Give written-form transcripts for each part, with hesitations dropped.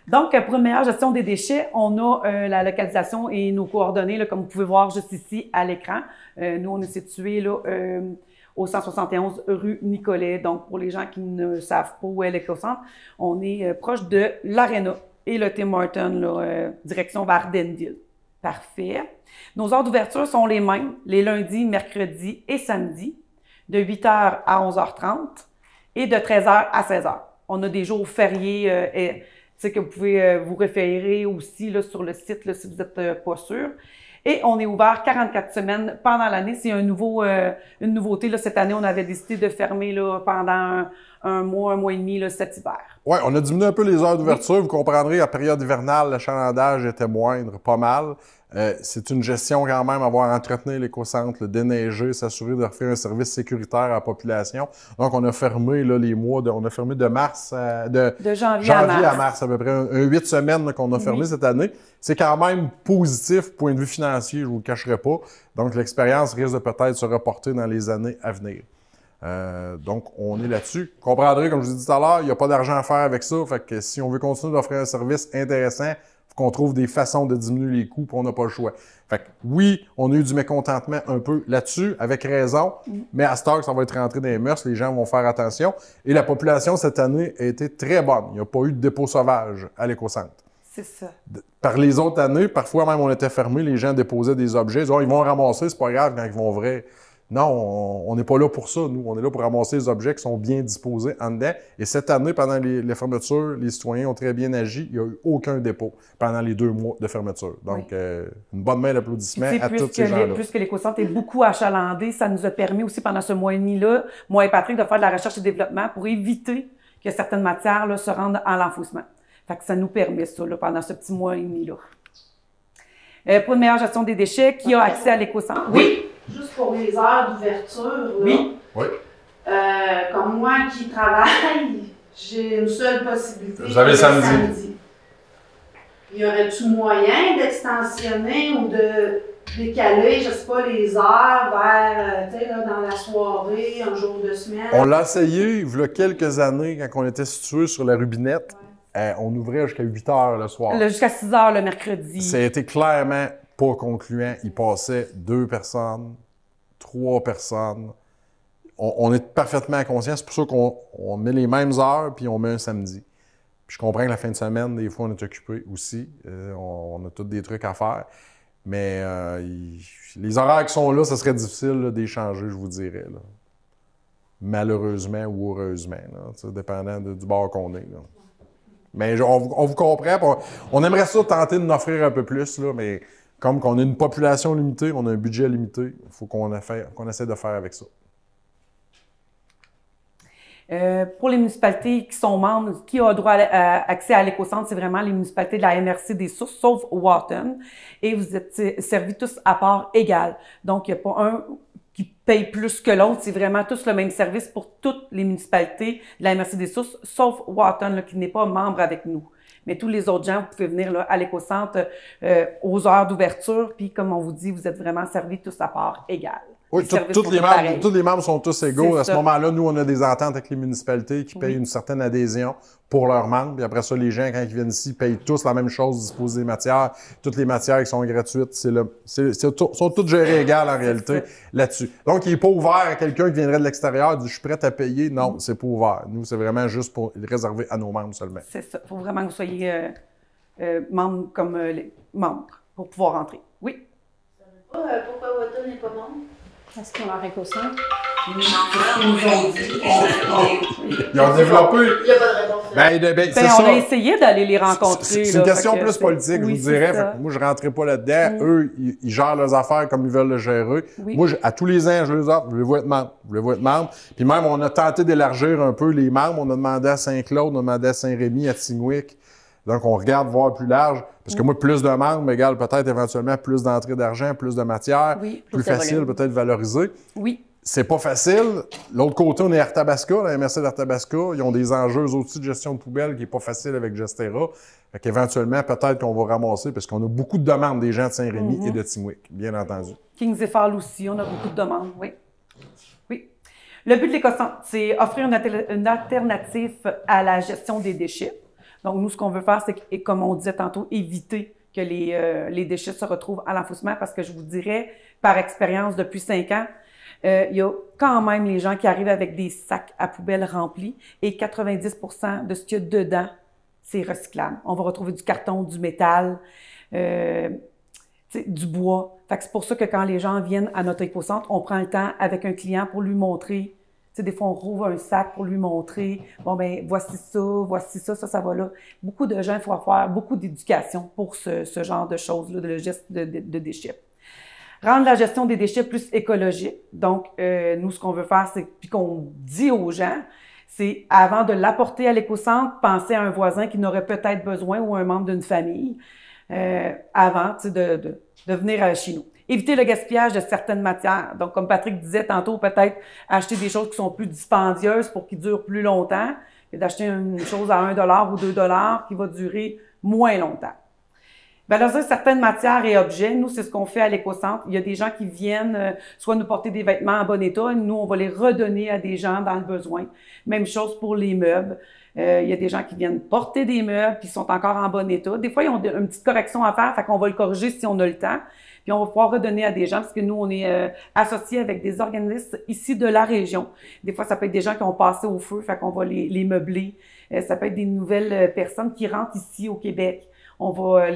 Donc, pour une meilleure gestion des déchets, on a la localisation et nos coordonnées, là, comme vous pouvez voir juste ici à l'écran. Nous, on est situé là, au 171 rue Nicolet. Donc, pour les gens qui ne savent pas où est l'éco-centre, on est proche de l'Arena et le Tim Hortons, là, direction vers Denville. Parfait. Nos heures d'ouverture sont les mêmes, les lundis, mercredis et samedis, de 8h à 11h30 et de 13h à 16h. On a des jours fériés que vous pouvez vous référer aussi là, sur le site là, si vous n'êtes pas sûr. Et on est ouvert 44 semaines pendant l'année. C'est une nouveauté. Là, cette année, on avait décidé de fermer là, pendant un mois et demi là, cet hiver. Oui, on a diminué un peu les heures d'ouverture. Oui. Vous comprendrez, à la période hivernale, l'achalandage était moindre, pas mal. C'est une gestion quand même, avoir entretenu l'éco-centre, le déneiger, s'assurer d'offrir un service sécuritaire à la population. Donc, on a fermé là, les mois, on a fermé de mars, de janvier à mars, à peu près 8 semaines qu'on a fermé cette année. C'est quand même positif, point de vue financier, je ne vous le cacherai pas. Donc, l'expérience risque de peut-être se reporter dans les années à venir. Donc, on est là-dessus. Vous comprendrez, comme je vous ai dit tout à l'heure, il n'y a pas d'argent à faire avec ça. Fait que si on veut continuer d'offrir un service intéressant, qu'on trouve des façons de diminuer les coûts, puis on n'a pas le choix. Fait que oui, on a eu du mécontentement un peu là-dessus, avec raison, mais à cette heure, ça va être rentré dans les mœurs, les gens vont faire attention. Et la population, cette année, a été très bonne. Il n'y a pas eu de dépôt sauvage à l'éco-centre. C'est ça. Par les autres années, parfois même on était fermé, les gens déposaient des objets, ils disaient, oh, ils vont ramasser, c'est pas grave quand ils vont vrai. Non, on n'est pas là pour ça, nous. On est là pour ramasser les objets qui sont bien disposés en dedans. Et cette année, pendant les fermetures, les citoyens ont très bien agi. Il n'y a eu aucun dépôt pendant les 2 mois de fermeture. Donc, une bonne main d'applaudissements à tous ces gens-là. Plus que l'éco-centre est beaucoup achalandé, ça nous a permis aussi pendant ce mois et demi-là, moi et Patrick, de faire de la recherche et développement pour éviter que certaines matières là, se rendent en l'enfouissement. Fait que ça nous permet ça là, pendant ce petit mois et demi-là. Pour une meilleure gestion des déchets, qui a accès à l'éco-centre? Oui. Juste pour les heures d'ouverture, oui. Comme moi qui travaille, j'ai une seule possibilité. Vous avez le samedi. Y aurait-tu moyen d'extensionner ou de décaler, je sais pas, les heures vers, tu sais, dans la soirée, un jour de semaine? On l'a essayé il y a quelques années, quand on était situé sur la Rubinette. On ouvrait jusqu'à 8 heures le soir. Jusqu'à 6 heures le mercredi. Ça a été clairement pas concluant. Il passait 2 personnes, 3 personnes. On est parfaitement conscient. C'est pour ça qu'on met les mêmes heures puis on met un samedi. Puis je comprends que la fin de semaine, des fois, on est occupé aussi. On a tous des trucs à faire. Mais les horaires qui sont là, ça serait difficile d'échanger, je vous dirais. Là. Malheureusement ou heureusement, là, dépendant du bord qu'on est. Là. Mais on vous comprend. On aimerait ça tenter de nous offrir un peu plus, là, mais comme qu'on a une population limitée, on a un budget limité, il faut qu'on essaie de faire avec ça. Pour les municipalités qui sont membres, qui ont droit à accès à l'éco-centre, c'est vraiment les municipalités de la MRC des Sources, sauf Wharton. Et vous êtes servis tous à part égale. Donc, il n'y a pas un qui paye plus que l'autre. C'est vraiment tous le même service pour toutes les municipalités de la MRC des Sources, sauf Wharton, là, qui n'est pas membre avec nous. Mais tous les autres gens, vous pouvez venir là, à l'éco-centre aux heures d'ouverture. Puis, comme on vous dit, vous êtes vraiment servis tous à part égale. Oui, tous les membres sont tous égaux. À ce moment-là, nous, on a des ententes avec les municipalités qui payent une certaine adhésion pour leurs membres. Puis après ça, les gens, quand ils viennent ici, payent tous la même chose, disposent des matières. Toutes les matières qui sont gratuites, sont toutes gérées égales en réalité là-dessus. Donc, il n'est pas ouvert à quelqu'un qui viendrait de l'extérieur, dit « je suis prêt à payer ». Non, c'est pas ouvert. Nous, c'est vraiment juste pour réserver à nos membres seulement. C'est ça. Il faut vraiment que vous soyez membres comme les membres pour pouvoir rentrer. Oui. Vous savez pas pourquoi Wharton n'est pas membre? Parce qu'on leur éco-centre. Ils ont développé. Il n'y a pas de réponse. On a essayé d'aller les rencontrer. C'est une question plus politique, je vous dirais. Moi, je ne rentrais pas là-dedans. Eux, ils gèrent leurs affaires comme ils veulent le gérer. Moi, à tous les ans, je les offre. Voulez-vous être membre? Voulez-vous être membre? Puis même, on a tenté d'élargir un peu les membres. On a demandé à Saint-Claude, on a demandé à Saint-Rémy, à Tignick. Donc, on regarde voir plus large. Parce que moi, plus de membres égale peut-être éventuellement plus d'entrée d'argent, plus de matière, plus facile peut-être valoriser. Oui. C'est pas facile. L'autre côté, on est Arthabasca, la MRC d'Arthabasca. Ils ont des enjeux aussi de gestion de poubelles qui n'est pas facile avec Gestera. Fait qu'éventuellement, peut-être qu'on va ramasser parce qu'on a beaucoup de demandes des gens de Saint-Rémy et de Tignick, bien entendu. Kings et Fall aussi, on a beaucoup de demandes, oui. Oui. Le but de l'éco-centre, c'est offrir une alternative à la gestion des déchets. Donc, nous, ce qu'on veut faire, c'est, comme on disait tantôt, éviter que les déchets se retrouvent à l'enfouissement parce que je vous dirais, par expérience depuis 5 ans, il y a quand même les gens qui arrivent avec des sacs à poubelle remplis et 90% de ce qu'il y a dedans, c'est recyclable. On va retrouver du carton, du métal, du bois. Fait que c'est pour ça que quand les gens viennent à notre éco-centre, on prend le temps avec un client pour lui montrer. Tu sais, des fois, on rouvre un sac pour lui montrer. Bon, ben voici ça, ça va là. Beaucoup de gens, il faut faire beaucoup d'éducation pour ce genre de choses-là, de geste de déchets. Rendre la gestion des déchets plus écologique. Donc, nous, ce qu'on veut faire, c'est, puis qu'on dit aux gens, c'est avant de l'apporter à l'éco-centre, penser à un voisin qui n'aurait peut-être besoin ou un membre d'une famille avant de venir chez nous. Éviter le gaspillage de certaines matières. Donc, comme Patrick disait tantôt, peut-être acheter des choses qui sont plus dispendieuses pour qu'ils durent plus longtemps et d'acheter une chose à 1 $ ou 2 $ qui va durer moins longtemps. Valoriser certaines matières et objets. Nous, c'est ce qu'on fait à l'éco-centre. Il y a des gens qui viennent soit nous porter des vêtements en bon état, et nous, on va les redonner à des gens dans le besoin. Même chose pour les meubles. Il y a des gens qui viennent porter des meubles qui sont encore en bon état. Des fois, ils ont une petite correction à faire, fait qu'on va le corriger si on a le temps. Puis on va pouvoir redonner à des gens parce que nous, on est associés avec des organismes ici de la région. Des fois, ça peut être des gens qui ont passé au feu, fait qu'on va les meubler. Ça peut être des nouvelles personnes qui rentrent ici au Québec. On va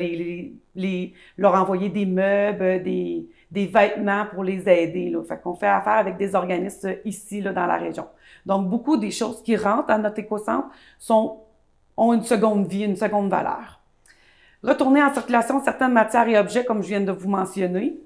leur envoyer des meubles, des vêtements pour les aider. Là. Fait qu'on fait affaire avec des organismes ici, là, dans la région. Donc, beaucoup des choses qui rentrent à notre éco-centre ont une seconde vie, une seconde valeur. Retourner en circulation certaines matières et objets, comme je viens de vous mentionner.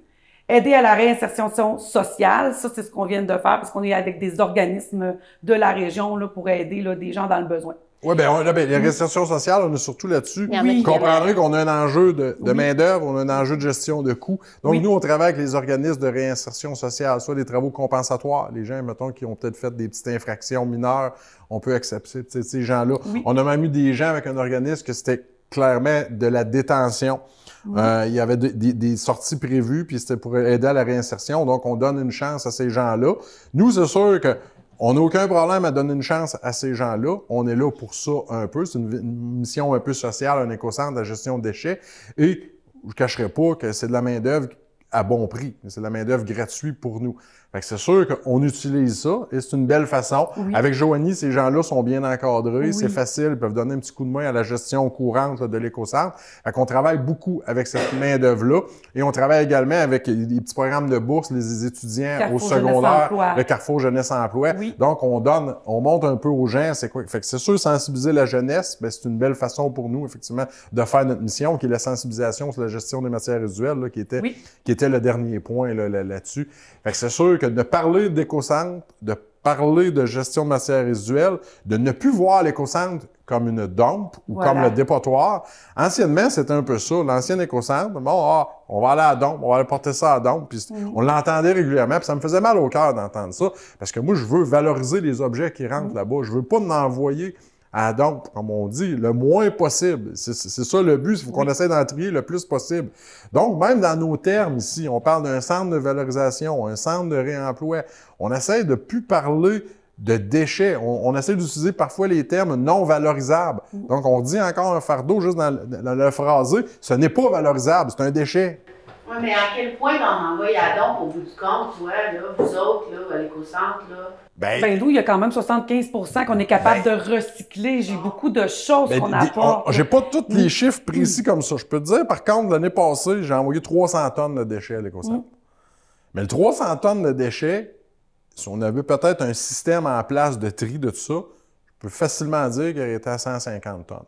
Aider à la réinsertion sociale, ça, c'est ce qu'on vient de faire parce qu'on est avec des organismes de la région là, pour aider là, des gens dans le besoin. Oui, bien, les réinsertions sociales, on est surtout là-dessus. Oui. Vous comprendrez qu'on a un enjeu de main-d'œuvre, on a un enjeu de gestion de coûts. Donc, nous, on travaille avec les organismes de réinsertion sociale, soit des travaux compensatoires. Les gens, mettons, qui ont peut-être fait des petites infractions mineures, on peut accepter ces gens-là. Oui. On a même eu des gens avec un organisme que c'était clairement de la détention. Il y avait des sorties prévues, puis c'était pour aider à la réinsertion. Donc, on donne une chance à ces gens-là. Nous, c'est sûr que on n'a aucun problème à donner une chance à ces gens-là. On est là pour ça un peu. C'est une mission un peu sociale, un éco-centre de la gestion de déchets. Et je ne cacherai pas que c'est de la main-d'œuvre à bon prix. C'est de la main-d'œuvre gratuite pour nous. Fait que c'est sûr qu'on utilise ça et c'est une belle façon. Oui. Avec Joanie, ces gens-là sont bien encadrés, c'est facile, ils peuvent donner un petit coup de main à la gestion courante là, de l'éco-centre. Fait qu'on travaille beaucoup avec cette main-d'œuvre-là et on travaille également avec des petits programmes de bourse, les étudiants Carrefour au secondaire, le Carrefour Jeunesse Emploi. Oui. Donc, on monte un peu aux gens, c'est quoi? Fait que c'est sûr, sensibiliser la jeunesse, ben, c'est une belle façon pour nous, effectivement, de faire notre mission, qui est la sensibilisation sur la gestion des matières résiduelles, là, qui était le dernier point là-dessus. Fait que c'est sûr que de parler d'éco-centre, de parler de gestion de matières résiduelles, de ne plus voir l'éco-centre comme une dompe ou comme le dépotoir. Anciennement, c'était un peu ça. L'ancien éco-centre, bon, on va aller à la dompe, on va aller porter ça à la dompe. Puis on l'entendait régulièrement, puis ça me faisait mal au cœur d'entendre ça. Parce que moi, je veux valoriser les objets qui rentrent là-bas. Je veux pas en envoyer à la dompe, comme on dit, le moins possible. C'est ça le but, il faut qu'on essaie d'en trier le plus possible. Donc, même dans nos termes ici, on parle d'un centre de valorisation, un centre de réemploi. On essaie de plus parler de déchets. On essaie d'utiliser parfois les termes non valorisables. Donc, on dit encore un fardeau juste dans le phrasé. Ce n'est pas valorisable, c'est un déchet. Oui, mais à quel point on envoie à la dompe au bout du compte, toi, là, vous autres, là, à l'éco-centre, là? Ben nous, il y a quand même 75% qu'on est capable de recycler. J'ai beaucoup de choses qu'on apporte. J'ai pas tous les chiffres précis comme ça. Je peux te dire, par contre, l'année passée, j'ai envoyé 300 tonnes de déchets à l'éco-centre. Mais le 300 tonnes de déchets, si on avait peut-être un système en place de tri de tout ça, je peux facilement dire qu'il était à 150 tonnes.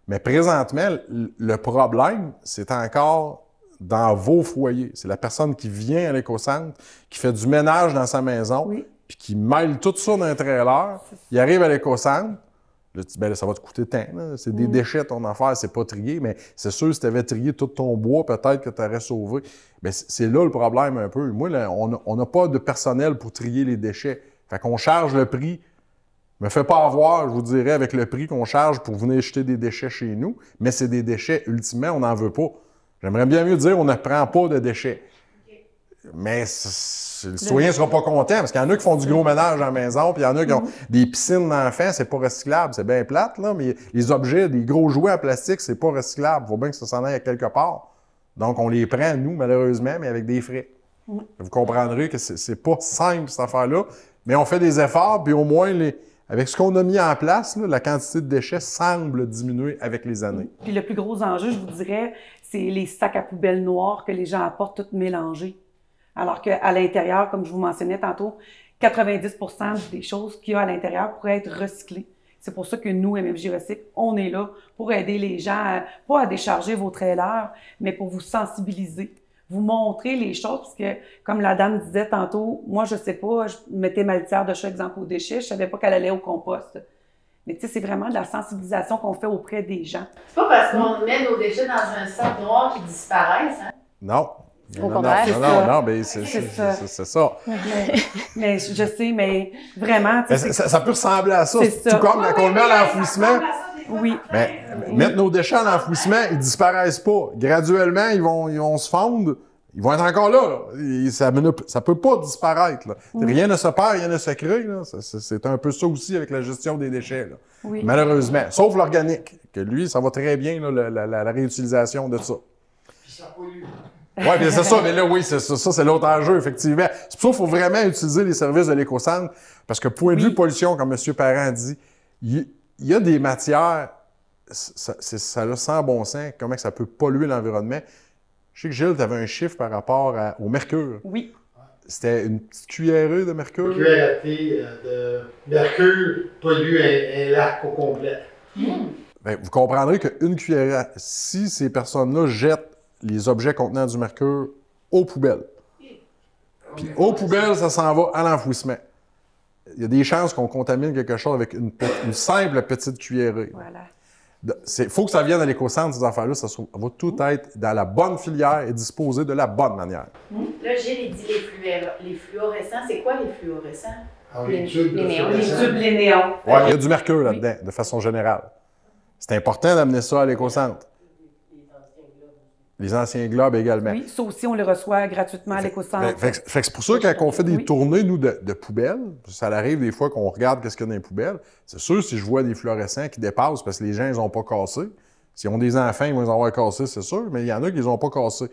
Mais présentement, le problème, c'est encore dans vos foyers. C'est la personne qui vient à l'éco-centre, qui fait du ménage dans sa maison, puis qui mêle tout ça dans un trailer. Il arrive à l'éco-centre. Là, tu dis, ben, là, ça va te coûter tant. C'est des déchets, ton affaire, c'est pas trié. Mais c'est sûr, si tu avais trié tout ton bois, peut-être que tu aurais sauvé. Bien, c'est là le problème un peu. Moi, là, on n'a pas de personnel pour trier les déchets. Fait qu'on charge le prix. Me fait pas avoir, je vous dirais, avec le prix qu'on charge pour venir jeter des déchets chez nous. Mais c'est des déchets, ultimement, on n'en veut pas. J'aimerais bien mieux dire on ne prend pas de déchets. Mais le citoyen ne sera pas content parce qu'il y en a qui font du gros ménage à la maison, puis il y en a qui ont des piscines d'enfants, c'est pas recyclable, c'est bien plate, là, mais les objets, des gros jouets en plastique, c'est pas recyclable. Il faut bien que ça s'en aille à quelque part. Donc, on les prend, nous, malheureusement, mais avec des frais. Vous comprendrez que c'est pas simple, cette affaire-là, mais on fait des efforts, puis au moins, avec ce qu'on a mis en place, là, la quantité de déchets semble diminuer avec les années. Puis le plus gros enjeu, je vous dirais, c'est les sacs à poubelle noirs que les gens apportent tout mélangés. Alors qu'à l'intérieur, comme je vous mentionnais tantôt, 90% des choses qu'il y a à l'intérieur pourraient être recyclées. C'est pour ça que nous, MFJ Recycle, on est là pour aider les gens, pas à décharger vos trailers, mais pour vous sensibiliser, vous montrer les choses, parce que, comme la dame disait tantôt, moi, je sais pas, je mettais ma litière de chat, exemple, aux déchets, je savais pas qu'elle allait au compost. Mais tu sais, c'est vraiment de la sensibilisation qu'on fait auprès des gens. C'est pas parce qu'on met nos déchets dans un sac noir qu'ils disparaissent, hein? Non. Au contraire. Non, mais c'est ça. Mais je sais, mais vraiment... Ça peut ressembler à ça. C'est Tout comme quand on le met à l'enfouissement. Oui. Mais mettre nos déchets à l'enfouissement, ils disparaissent pas. Graduellement, ils vont se fondre. Ils vont être encore là. Ça peut pas disparaître. Là. Rien ne se perd, rien ne se crée. Là. C'est un peu ça aussi avec la gestion des déchets. Là. Oui. Malheureusement. Sauf l'organique, que lui, ça va très bien, là, la réutilisation de ça. Puis ça pollue. Oui, bien c'est ça, mais là, oui, ça c'est l'autre enjeu, effectivement. C'est pour ça qu'il faut vraiment utiliser les services de l'éco-centre, parce que point de vue pollution, comme M. Parent dit, il y a des matières, ça a sans bon sens, comment ça peut polluer l'environnement. Je sais que Gilles, tu avais un chiffre par rapport au mercure. Oui. C'était une petite cuillerée de mercure? Une cuillère à thé de mercure pollue un lac au complet. Bien, vous comprendrez qu'une cuillère, si ces personnes-là jettent les objets contenant du mercure aux poubelles. Puis aux poubelles, ça s'en va à l'enfouissement. Il y a des chances qu'on contamine quelque chose avec une simple petite cuillerée. Voilà. Il faut que ça vienne à l'éco-centre, ces affaires-là. Ça va tout être dans la bonne filière et disposé de la bonne manière. Là, Gilles, il dit les fluorescents. C'est quoi les fluorescents? Ah, les tubes, les néons. Les tubes, les néons. Oui, il y a du mercure là-dedans, de façon générale. C'est important d'amener ça à l'éco-centre. Les anciens globes également. Oui, ça aussi, on les reçoit gratuitement à l'éco-centre. Fait que c'est pour ça que quand on fait des tournées, nous, de poubelles, ça arrive des fois qu'on regarde qu'est-ce qu'il y a dans les poubelles. C'est sûr, si je vois des fluorescents qui dépassent parce que les gens, ils n'ont pas cassé. S'ils ont des enfants, ils vont les avoir cassés, c'est sûr, mais il y en a qui les ont pas cassés.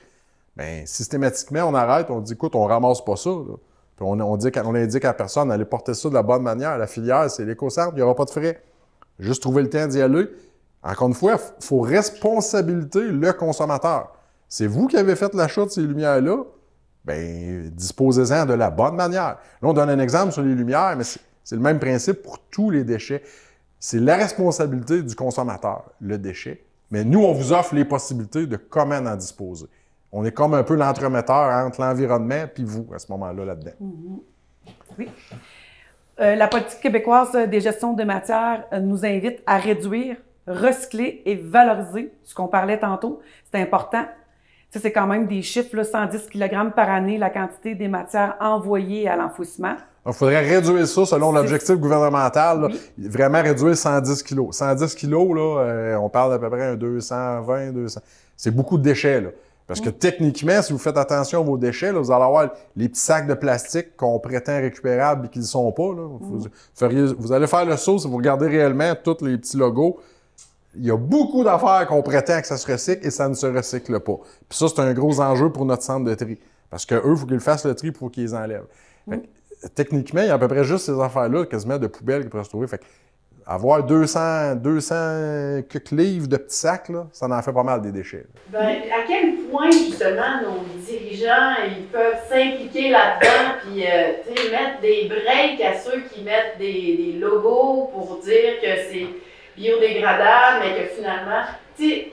Bien, systématiquement, on arrête, on dit, écoute, on ramasse pas ça. Là. Puis on indique à la personne d'aller porter ça de la bonne manière. La filière, c'est l'éco-centre, il n'y aura pas de frais. Juste trouver le temps d'y aller. Encore une fois, il faut responsabiliser le consommateur. C'est vous qui avez fait l'achat de ces lumières-là, bien, disposez-en de la bonne manière. Là, on donne un exemple sur les lumières, mais c'est le même principe pour tous les déchets. C'est la responsabilité du consommateur, le déchet. Mais nous, on vous offre les possibilités de comment en disposer. On est comme un peu l'entremetteur entre l'environnement et vous, à ce moment-là, là-dedans. Oui. La politique québécoise des gestions de matières nous invite à réduire, recycler et valoriser, ce qu'on parlait tantôt. C'est important. Ça, c'est quand même des chiffres, là, 110 kg par année, la quantité des matières envoyées à l'enfouissement. Il faudrait réduire ça selon l'objectif gouvernemental. Là, oui. Vraiment réduire 110 kg. 110 kg, là, on parle d'à peu près un 220, 200. C'est beaucoup de déchets. Là. Parce que techniquement, si vous faites attention à vos déchets, là, vous allez avoir les petits sacs de plastique qu'on prétend récupérables et qui ne le sont pas. Là. Vous allez faire le saut si vous regardez réellement tous les petits logos. Il y a beaucoup d'affaires qu'on prétend que ça se recycle et ça ne se recycle pas. Puis ça, c'est un gros enjeu pour notre centre de tri. Parce qu'eux, il faut qu'ils fassent le tri pour qu'ils les enlèvent. Fait que, techniquement, il y a à peu près juste ces affaires-là, quasiment de poubelles qui pourraient se trouver. Fait que, avoir 200 quelques livres de petits sacs, là, ça en fait pas mal des déchets. Ben, à quel point, justement, nos dirigeants, ils peuvent s'impliquer là-dedans puis mettre des breaks à ceux qui mettent des logos pour dire que c'est biodégradable, mais que finalement, tu sais...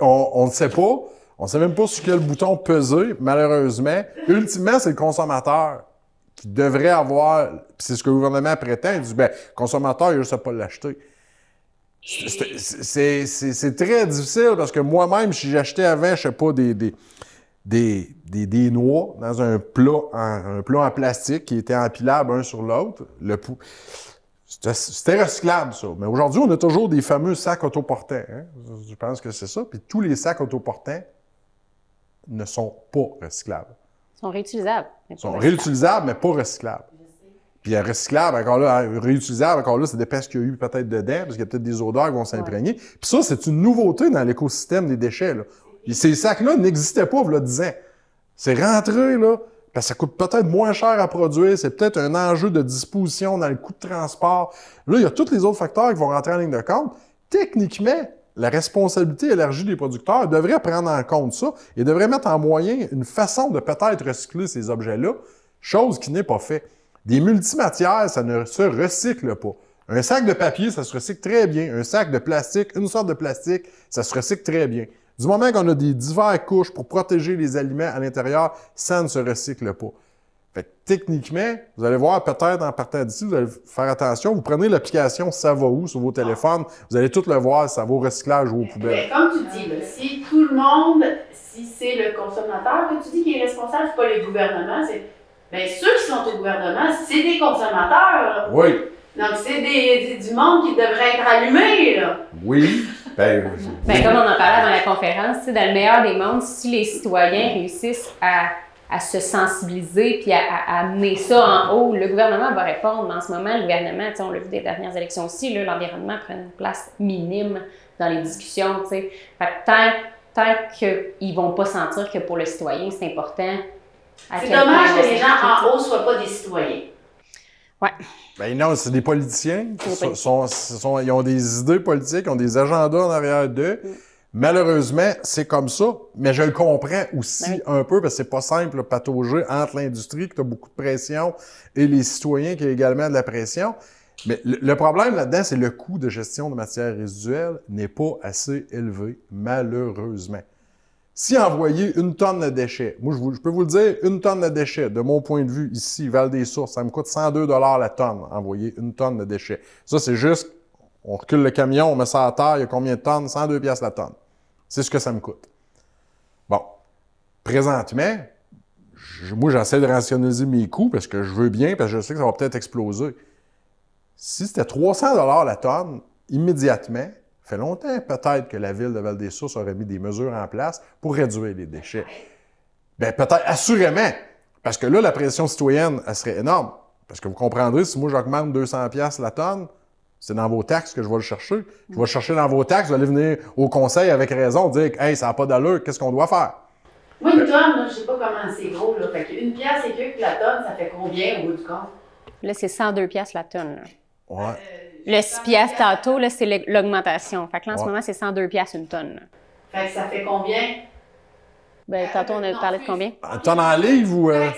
On ne sait pas. On ne sait même pas sur quel bouton peser, malheureusement. Ultimement, c'est le consommateur qui devrait avoir... Puis c'est ce que le gouvernement prétend. Il dit, bien, le consommateur, il n'a juste à pas l'acheter. C'est très difficile parce que moi-même, si j'achetais avant, je sais pas, des noix dans un plat en plastique qui était empilable un sur l'autre, c'était recyclable, ça. Mais aujourd'hui, on a toujours des fameux sacs autoportants. Hein? Je pense que c'est ça. Puis tous les sacs autoportants ne sont pas recyclables. Ils sont réutilisables. Ils sont réutilisables, mais pas recyclables. Puis recyclable, encore là, réutilisable, encore là, ça dépend ce qu'il y a eu peut-être dedans, parce qu'il y a peut-être des odeurs qui vont s'imprégner. Puis ça, c'est une nouveauté dans l'écosystème des déchets, là. Et ces sacs-là n'existaient pas, il y a 10 ans. C'est rentré, là, parce que ça coûte peut-être moins cher à produire, c'est peut-être un enjeu de disposition dans le coût de transport. Là, il y a tous les autres facteurs qui vont rentrer en ligne de compte. Techniquement, la responsabilité élargie des producteurs devrait prendre en compte ça et devrait mettre en moyen une façon de peut-être recycler ces objets-là, chose qui n'est pas faite. Des multimatières, ça ne se recycle pas. Un sac de papier, ça se recycle très bien. Un sac de plastique, une sorte de plastique, ça se recycle très bien. Du moment qu'on a des diverses couches pour protéger les aliments à l'intérieur, ça ne se recycle pas. Fait que techniquement, vous allez voir peut-être en partant d'ici, vous allez faire attention. Vous prenez l'application Ça va où sur vos téléphones, vous allez tout le voir, ça va au recyclage ou aux poubelles. Mais comme tu dis, là, si tout le monde, si c'est le consommateur que tu dis qui est responsable, c'est pas le gouvernement, c'est bien ceux qui sont au gouvernement, c'est des consommateurs. Là. Oui. Donc c'est du monde qui devrait être allumé. Là. Oui. Comme on en parlait avant la conférence, dans le meilleur des mondes, si les citoyens réussissent à se sensibiliser puis à amener ça en haut, le gouvernement va répondre. En ce moment, le gouvernement, on l'a vu des dernières élections aussi, l'environnement prend une place minime dans les discussions. Fait que tant qu'ils ne vont pas sentir que pour le citoyen, c'est important. C'est dommage que les gens en haut ne soient pas des citoyens. Oui. Ben non, c'est des politiciens. Ils ont des idées politiques, ils ont des agendas en arrière d'eux. Malheureusement, c'est comme ça, mais je le comprends aussi un peu parce que c'est pas simple de patauger entre l'industrie qui a beaucoup de pression et les citoyens qui ont également de la pression. Mais le problème là-dedans, c'est le coût de gestion de matières résiduelles n'est pas assez élevé, malheureusement. Si envoyer une tonne de déchets, moi je peux vous le dire, une tonne de déchets, de mon point de vue, ici, Val-des-Sources, ça me coûte 102 $ la tonne, envoyer une tonne de déchets. Ça, c'est juste, on recule le camion, on met ça à terre, il y a combien de tonnes? 102 $ la tonne. C'est ce que ça me coûte. Bon. Présentement, moi j'essaie de rationaliser mes coûts parce que je veux bien, parce que je sais que ça va peut-être exploser. Si c'était 300 $ la tonne, immédiatement, ça fait longtemps peut-être que la ville de Val-des-Sources aurait mis des mesures en place pour réduire les déchets. Bien, peut-être, assurément, parce que là, la pression citoyenne, elle serait énorme. Parce que vous comprendrez, si moi j'augmente 200 $ la tonne, c'est dans vos taxes que je vais le chercher. Je vais le chercher dans vos taxes, vous allez venir au conseil avec raison, dire « Hey, ça n'a pas d'allure, qu'est-ce qu'on doit faire? » Moi, une tonne, là, je ne sais pas comment c'est gros. Là. Fait qu'une pièce et que la tonne, ça fait combien au bout du compte? Là, c'est 102 $ la tonne. Là. Ouais. Le 6 $ tantôt, là, c'est l'augmentation. Fait que là, en ce moment, c'est 102 $ une tonne. Là. Fait que ça fait combien? Ben, tantôt, on a parlé de combien? Une tonne en livre ou... 102 $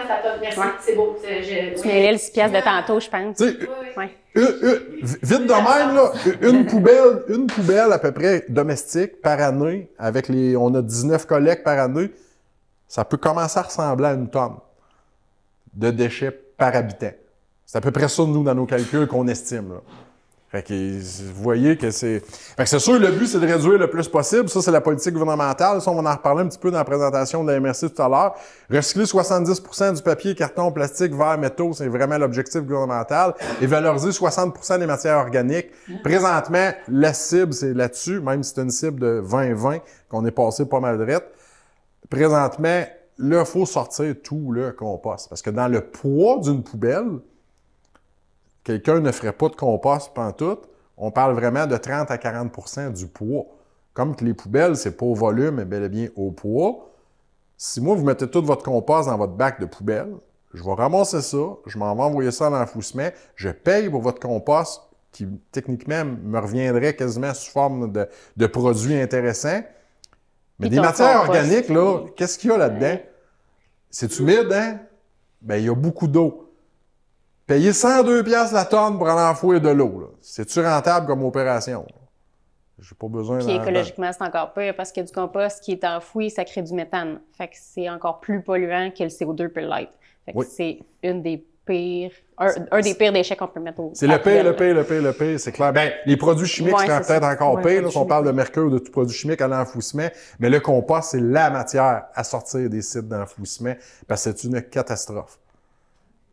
la tonne, merci, c'est beau. Tu mêlais le 6 $ de tantôt, je pense. Vite de même, là, une poubelle à peu près domestique par année, avec on a 19 collectes par année, ça peut commencer à ressembler à une tonne de déchets par habitant. C'est à peu près ça, nous, dans nos calculs, qu'on estime. Là. Fait que vous voyez que c'est... Fait que c'est sûr, le but, c'est de réduire le plus possible. Ça, c'est la politique gouvernementale. Ça, on va en reparler un petit peu dans la présentation de la MRC tout à l'heure. Recycler 70 % du papier, carton, plastique, verre, métaux, c'est vraiment l'objectif gouvernemental. Et valoriser 60 % des matières organiques. Présentement, la cible, c'est là-dessus, même si c'est une cible de 20-20, qu'on est passé pas mal de rette. Présentement, là, il faut sortir tout le compost. Parce que dans le poids d'une poubelle, quelqu'un ne ferait pas de compost pantoute, on parle vraiment de 30 à 40 % du poids. Comme que les poubelles, c'est pas au volume, mais bel et bien au poids. Si moi, vous mettez tout votre compost dans votre bac de poubelle, je vais ramasser ça, je m'en vais envoyer ça à l'enfouissement, je paye pour votre compost qui, techniquement, me reviendrait quasiment sous forme de produits intéressants. Mais des matières organiques, là, qu'est-ce qu'il y a là-dedans? C'est humide, hein? Bien, il y a beaucoup d'eau. Payer 102 $ la tonne pour en enfouir de l'eau, c'est-tu rentable comme opération? J'ai pas besoin Puis écologiquement, c'est encore pire parce que du compost qui est enfoui, ça crée du méthane. Fait que c'est encore plus polluant que le CO2 peut l'être. Fait que c'est une des pires, un des pires déchets qu'on peut mettre au C'est le pire, c'est clair. Ben, les produits chimiques, c'est peut-être encore pire, là, si on parle de mercure ou de tout produit chimique à l'enfouissement. Mais le compost, c'est la matière à sortir des sites d'enfouissement parce que c'est une catastrophe.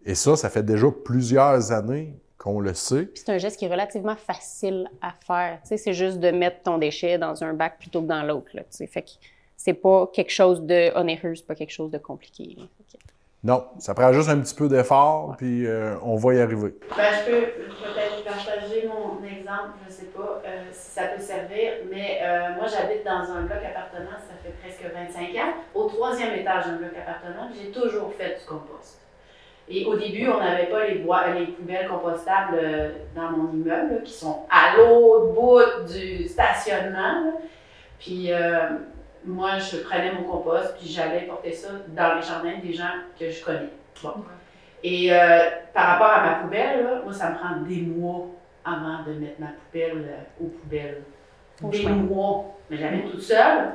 Et ça fait déjà plusieurs années qu'on le sait. Puis c'est un geste qui est relativement facile à faire. Tu sais, c'est juste de mettre ton déchet dans un bac plutôt que dans l'autre. Fait que c'est pas quelque chose de onéreux, c'est pas quelque chose de compliqué. Là. Non, ça prend juste un petit peu d'effort, puis on va y arriver. Ben, je peux peut-être partager mon exemple, je ne sais pas si ça peut servir, mais moi j'habite dans un bloc appartement, ça fait presque 25 ans, au 3e étage d'un bloc appartement, j'ai toujours fait du compost. Et au début, on n'avait pas les poubelles compostables dans mon immeuble, là, qui sont à l'autre bout du stationnement. Là. Puis moi, je prenais mon compost, puis j'allais porter ça dans les jardins des gens que je connais. Bon. Et par rapport à ma poubelle, là, moi, ça me prend des mois avant de mettre ma poubelle aux poubelles. Des mois. Mais j'habite toute seule.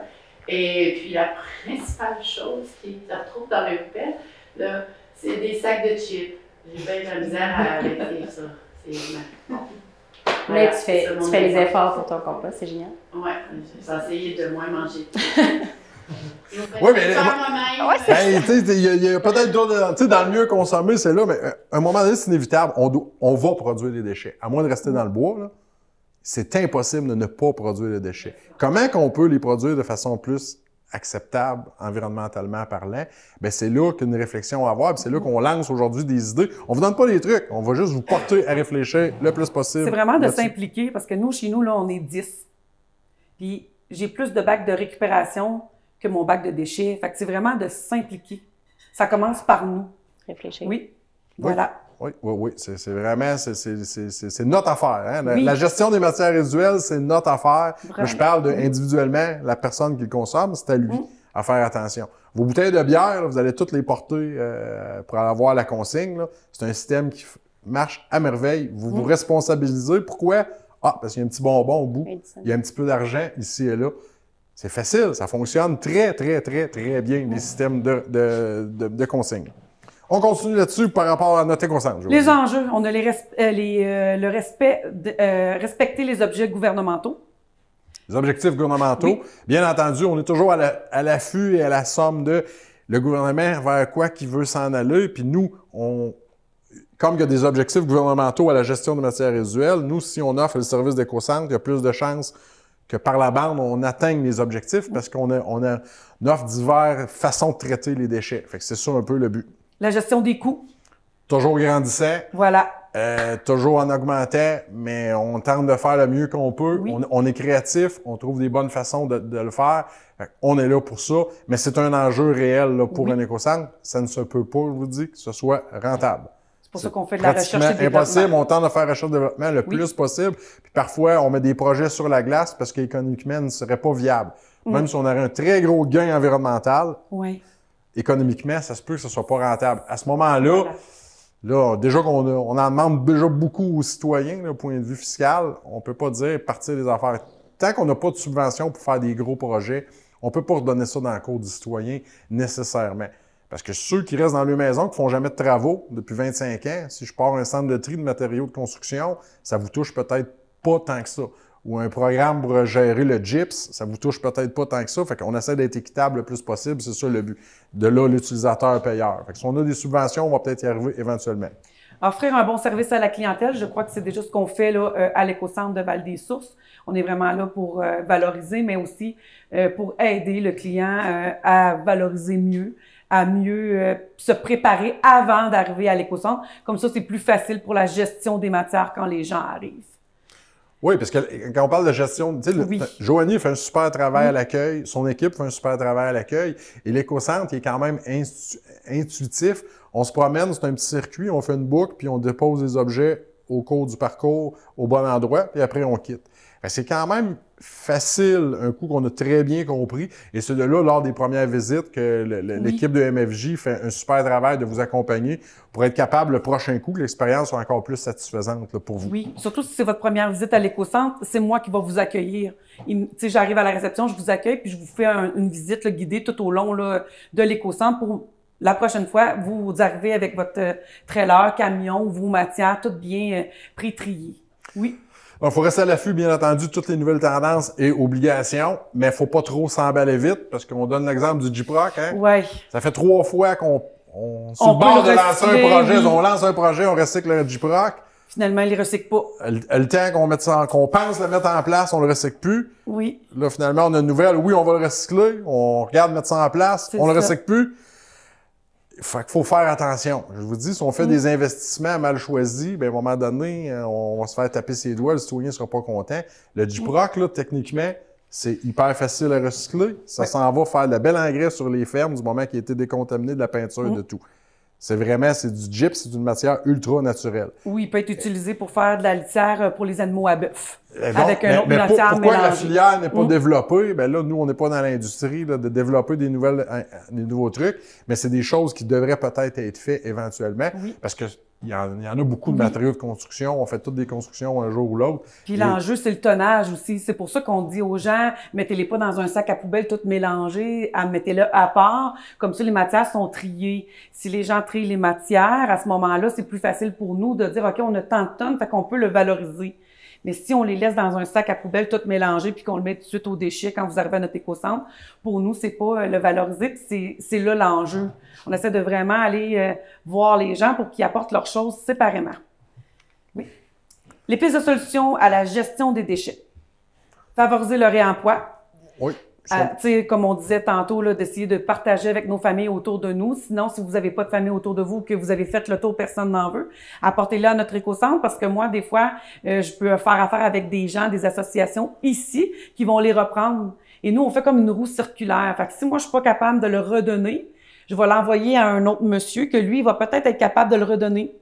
Et puis la principale chose qui se retrouve dans les poubelles, là, c'est des sacs de chips. J'ai bien de la misère à mettre ça. Bon. Mais Voilà, tu fais les efforts pour ton compost, c'est génial. Oui, j'ai essayé de moins manger. Oui, mais il y a peut-être d'autres, tu sais, dans le mieux consommer, c'est là, mais à un moment donné, c'est inévitable. On va produire des déchets. À moins de rester dans le bois, là, c'est impossible de ne pas produire des déchets. Comment qu'on peut les produire de façon plus acceptable, environnementalement parlant? Bien, c'est là qu'une réflexion à avoir, puis c'est là qu'on lance aujourd'hui des idées. On vous donne pas les trucs, on va juste vous porter à réfléchir le plus possible. C'est vraiment de s'impliquer, parce que nous, chez nous, là, on est 10. Puis j'ai plus de bacs de récupération que mon bac de déchets. Fait que c'est vraiment de s'impliquer. Ça commence par nous. Réfléchir. Oui, voilà. Oui. C'est vraiment, c'est notre affaire. Hein? Oui. La gestion des matières résiduelles, c'est notre affaire. Vraiment. Mais je parle de individuellement, la personne qui le consomme, c'est à lui à faire attention. Vos bouteilles de bière, là, vous allez toutes les porter pour avoir la consigne. Là. C'est un système qui marche à merveille. Vous vous responsabilisez. Pourquoi? Ah, parce qu'il y a un petit bonbon au bout. Il y a un petit peu d'argent ici et là. C'est facile. Ça fonctionne très bien, les systèmes de consigne. On continue là-dessus par rapport à notre éco-centre. Les enjeux, on a le respect, respecter les objets gouvernementaux. Les objectifs gouvernementaux. Oui. Bien entendu, on est toujours à l'affût et à la somme de le gouvernement vers quoi qu'il veut s'en aller. Puis nous, comme il y a des objectifs gouvernementaux à la gestion de matières résiduelles, nous, si on offre le service d'éco-centre, il y a plus de chances que par la bande, on atteigne les objectifs parce qu'on offre diverses façons de traiter les déchets. Fait que c'est ça un peu le but. La gestion des coûts. Toujours grandissant. Voilà. Toujours en augmentant, mais on tente de faire le mieux qu'on peut. Oui. On est créatif, on trouve des bonnes façons de le faire. On est là pour ça, mais c'est un enjeu réel là, pour un éco-centre. Ça ne se peut pas, je vous dis, que ce soit rentable. C'est pour ça qu'on fait de la recherche et développement. Impossible, on tente de faire recherche et développement le plus possible. Puis parfois, on met des projets sur la glace parce qu'économiquement, ce ne serait pas viable. Même si on aurait un très gros gain environnemental, économiquement, ça se peut que ce ne soit pas rentable. À ce moment-là, là, déjà qu'on on en demande déjà beaucoup aux citoyens, au point de vue fiscal, on peut pas dire partir des affaires. Tant qu'on n'a pas de subvention pour faire des gros projets, on peut pas redonner ça dans le cours du citoyen nécessairement. Parce que ceux qui restent dans leur maison, qui font jamais de travaux depuis 25 ans, si je pars un centre de tri de matériaux de construction, ça vous touche peut-être pas tant que ça. Ou un programme pour gérer le gyps, ça vous touche peut-être pas tant que ça. Fait qu'on essaie d'être équitable le plus possible, c'est ça le but. De là, l'utilisateur-payeur. Fait que si on a des subventions, on va peut-être y arriver éventuellement. Offrir un bon service à la clientèle, je crois que c'est déjà ce qu'on fait là, à l'éco-centre de Val-des-Sources. On est vraiment là pour valoriser, mais aussi pour aider le client à valoriser mieux, à mieux se préparer avant d'arriver à l'éco-centre. Comme ça, c'est plus facile pour la gestion des matières quand les gens arrivent. Oui, parce que quand on parle de gestion, tu sais, Joanie fait un super travail à l'accueil, son équipe fait un super travail à l'accueil, et l'éco-centre, il est quand même intuitif. On se promène, c'est un petit circuit, on fait une boucle, puis on dépose les objets au cours du parcours au bon endroit, puis après on quitte. C'est quand même facile, un coup qu'on a très bien compris, et c'est de là, lors des premières visites, que l'équipe de MFJ fait un super travail de vous accompagner pour être capable, le prochain coup, que l'expérience soit encore plus satisfaisante là, pour vous. Oui, surtout si c'est votre première visite à l'éco-centre, c'est moi qui va vous accueillir. Tu sais, j'arrive à la réception, je vous accueille, puis je vous fais une visite là, guidée tout au long là, de l'éco-centre pour la prochaine fois, vous arrivez avec votre trailer, camion, vos matières, tout bien pré-triées. Oui. Il faut rester à l'affût, bien entendu, de toutes les nouvelles tendances et obligations, mais il ne faut pas trop s'emballer vite, parce qu'on donne l'exemple du JPROC. Hein? Oui. Ça fait 3 fois qu'on sur le bord de lancer un projet, on lance un projet, on recycle le JPROC. Finalement, ils ne recyclent pas. Le temps qu'on pense le mettre en place, on le recycle plus. Oui. Là, finalement, on a une nouvelle. Oui, on va le recycler. On regarde mettre ça en place. On le recycle plus. Fait qu'il faut faire attention. Je vous dis, si on fait des investissements mal choisis, ben, à un moment donné, on va se faire taper ses doigts, le citoyen ne sera pas content. Le Gyproc, là, techniquement, c'est hyper facile à recycler. Ça s'en va faire de la belle engrais sur les fermes du moment qu'il a été décontaminé de la peinture, de tout. C'est du gypse, c'est une matière ultra naturelle. Oui, il peut être utilisé pour faire de la litière pour les animaux à bœuf. Avec une autre matière pourquoi la filière n'est pas développée? Ben là, nous, on n'est pas dans l'industrie de développer des nouveaux trucs, mais c'est des choses qui devraient peut-être être faites éventuellement, parce que il y en a beaucoup de matériaux de construction. On fait toutes des constructions un jour ou l'autre. Puis l'enjeu, c'est le tonnage aussi. C'est pour ça qu'on dit aux gens, mettez-les pas dans un sac à poubelle tout mélangé, mettez-le à part. Comme ça, les matières sont triées. Si les gens trient les matières, à ce moment-là, c'est plus facile pour nous de dire, OK, on a tant de tonnes, fait qu'on peut le valoriser. Mais si on les laisse dans un sac à poubelle tout mélangé puis qu'on le met tout de suite aux déchets quand vous arrivez à notre éco-centre, pour nous, c'est pas le valoriser, puis c'est là l'enjeu. On essaie de vraiment aller voir les gens pour qu'ils apportent leurs choses séparément. Oui. Les pistes de solutions à la gestion des déchets. Favoriser le réemploi. Oui. Comme on disait tantôt, d'essayer de partager avec nos familles autour de nous. Sinon, si vous n'avez pas de famille autour de vous, que vous avez fait le tour, personne n'en veut, apportez-le à notre éco-centre parce que moi, des fois, je peux faire affaire avec des gens, des associations ici qui vont les reprendre. Et nous, on fait comme une roue circulaire. Fait que si moi, je suis pas capable de le redonner, je vais l'envoyer à un autre monsieur que lui, il va peut-être être capable de le redonner.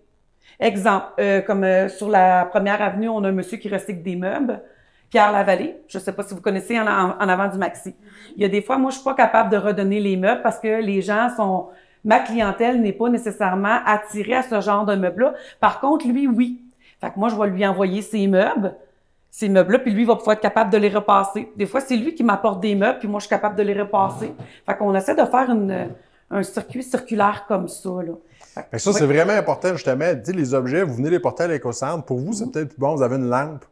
Exemple, comme sur la première avenue, on a un monsieur qui recycle des meubles. Pierre Lavallée, je ne sais pas si vous connaissez en avant du Maxi. Il y a des fois, moi, je suis pas capable de redonner les meubles parce que les gens sont... Ma clientèle n'est pas nécessairement attirée à ce genre de meubles-là. Par contre, lui, oui. Fait que moi, je vais lui envoyer ces meubles-là, puis lui, il va pouvoir être capable de les repasser. Des fois, c'est lui qui m'apporte des meubles, puis moi, je suis capable de les repasser. Fait qu'on essaie de faire un circuit circulaire comme ça, là. Fait que ça, c'est vraiment important, justement. Tu sais, les objets, vous venez les porter à l'éco-centre. Pour vous, c'est peut-être plus bon, vous avez une lampe.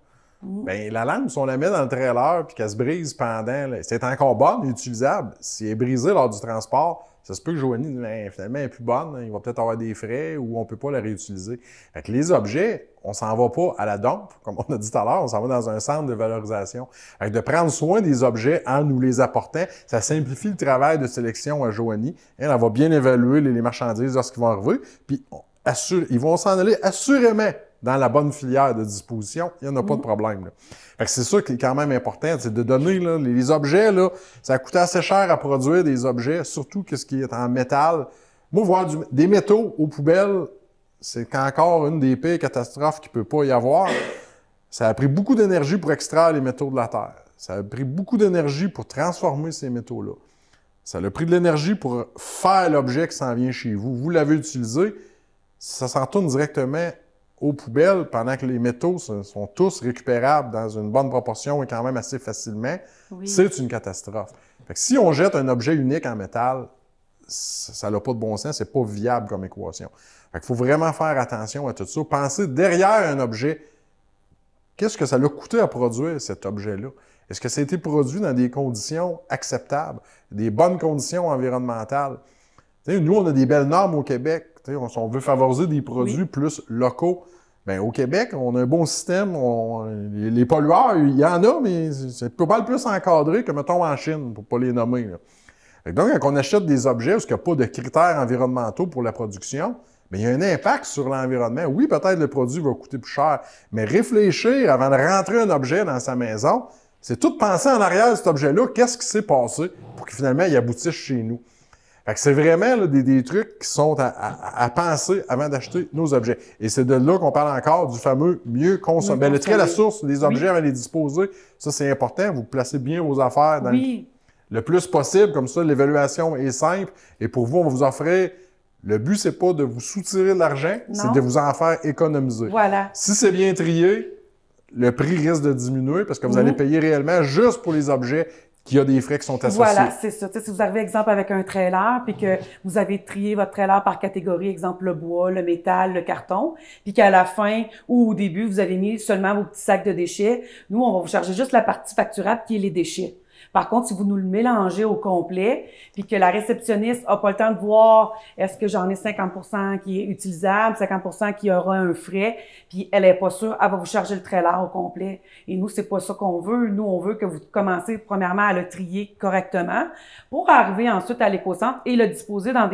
Bien, la lampe, si on la met dans le trailer puis qu'elle se brise pendant, c'est encore bonne et utilisable. Si elle est brisée lors du transport, ça se peut que Joanie dise, finalement, elle est plus bonne, il va peut-être avoir des frais ou on peut pas la réutiliser. Fait que les objets, on s'en va pas à la dompe, comme on a dit tout à l'heure, on s'en va dans un centre de valorisation. Fait que de prendre soin des objets en nous les apportant, ça simplifie le travail de sélection à Joanie. Elle va bien évaluer les marchandises lorsqu'ils vont arriver, puis ils vont s'en aller assurément dans la bonne filière de disposition, il n'y en a pas de problème. Là. Fait que c'est ça qui est quand même important, c'est de donner là, les objets, là, ça coûte assez cher à produire des objets, surtout que ce qui est en métal. Moi, voir des métaux aux poubelles, c'est encore une des pires catastrophes qu'il ne peut pas y avoir. Ça a pris beaucoup d'énergie pour extraire les métaux de la Terre. Ça a pris beaucoup d'énergie pour transformer ces métaux-là. Ça a pris de l'énergie pour faire l'objet qui s'en vient chez vous. Vous l'avez utilisé, ça s'en tourne directement aux poubelles, pendant que les métaux sont tous récupérables dans une bonne proportion et quand même assez facilement, c'est une catastrophe. Fait que si on jette un objet unique en métal, ça n'a pas de bon sens, c'est pas viable comme équation. Fait qu'il faut vraiment faire attention à tout ça. Pensez derrière un objet, qu'est-ce que ça l'a coûté à produire cet objet-là? Est-ce que ça a été produit dans des conditions acceptables, des bonnes conditions environnementales? T'sais, nous, on a des belles normes au Québec. On veut favoriser des produits plus locaux. Bien, au Québec, on a un bon système. Les pollueurs, il y en a, mais c'est pas mal plus encadré que, mettons, en Chine, pour ne pas les nommer. Là. Donc, quand on achète des objets où il n'y a pas de critères environnementaux pour la production, bien, il y a un impact sur l'environnement. Oui, peut-être le produit va coûter plus cher, mais réfléchir avant de rentrer un objet dans sa maison, c'est tout penser en arrière de cet objet-là, qu'est-ce qui s'est passé pour que finalement, il aboutisse chez nous. Fait que c'est vraiment là, des trucs qui sont à penser avant d'acheter nos objets. Et c'est de là qu'on parle encore du fameux mieux consommer. Bien, le trait à la source des objets avant de les disposer, ça c'est important. Vous placez bien vos affaires dans le plus possible. Comme ça, l'évaluation est simple. Et pour vous, on va vous offrir... Le but, c'est pas de vous soutirer de l'argent, c'est de vous en faire économiser. Voilà. Si c'est bien trié, le prix risque de diminuer parce que vous allez payer réellement juste pour les objets qu'il y a des frais qui sont associés. Voilà, c'est ça. Tu sais, si vous arrivez, exemple, avec un trailer, puis que vous avez trié votre trailer par catégorie, exemple, le bois, le métal, le carton, puis qu'à la fin ou au début, vous avez mis seulement vos petits sacs de déchets, nous, on va vous charger juste la partie facturable qui est les déchets. Par contre, si vous nous le mélangez au complet, puis que la réceptionniste a pas le temps de voir est-ce que j'en ai 50% qui est utilisable, 50% qui aura un frais, puis elle est pas sûre, elle va vous charger le trailer au complet. Et nous, c'est pas ça qu'on veut. Nous, on veut que vous commencez premièrement à le trier correctement pour arriver ensuite à l'éco-centre et le disposer dans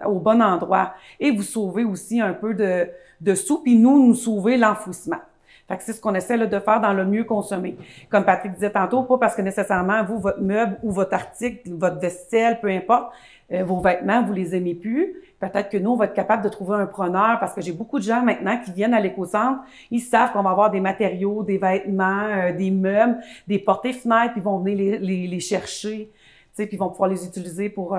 au bon endroit. Et vous sauvez aussi un peu de sous, puis nous sauver l'enfouissement. Fait que c'est ce qu'on essaie là, de faire dans le mieux consommer. Comme Patrick disait tantôt, pas parce que nécessairement vous, votre meuble ou votre article, votre vaisselle, peu importe, vos vêtements, vous les aimez plus. Peut-être que nous, on va être capable de trouver un preneur parce que j'ai beaucoup de gens maintenant qui viennent à l'éco-centre. Ils savent qu'on va avoir des matériaux, des vêtements, des meubles, des portées-fenêtres, ils vont venir les chercher. Puis ils vont pouvoir les utiliser pour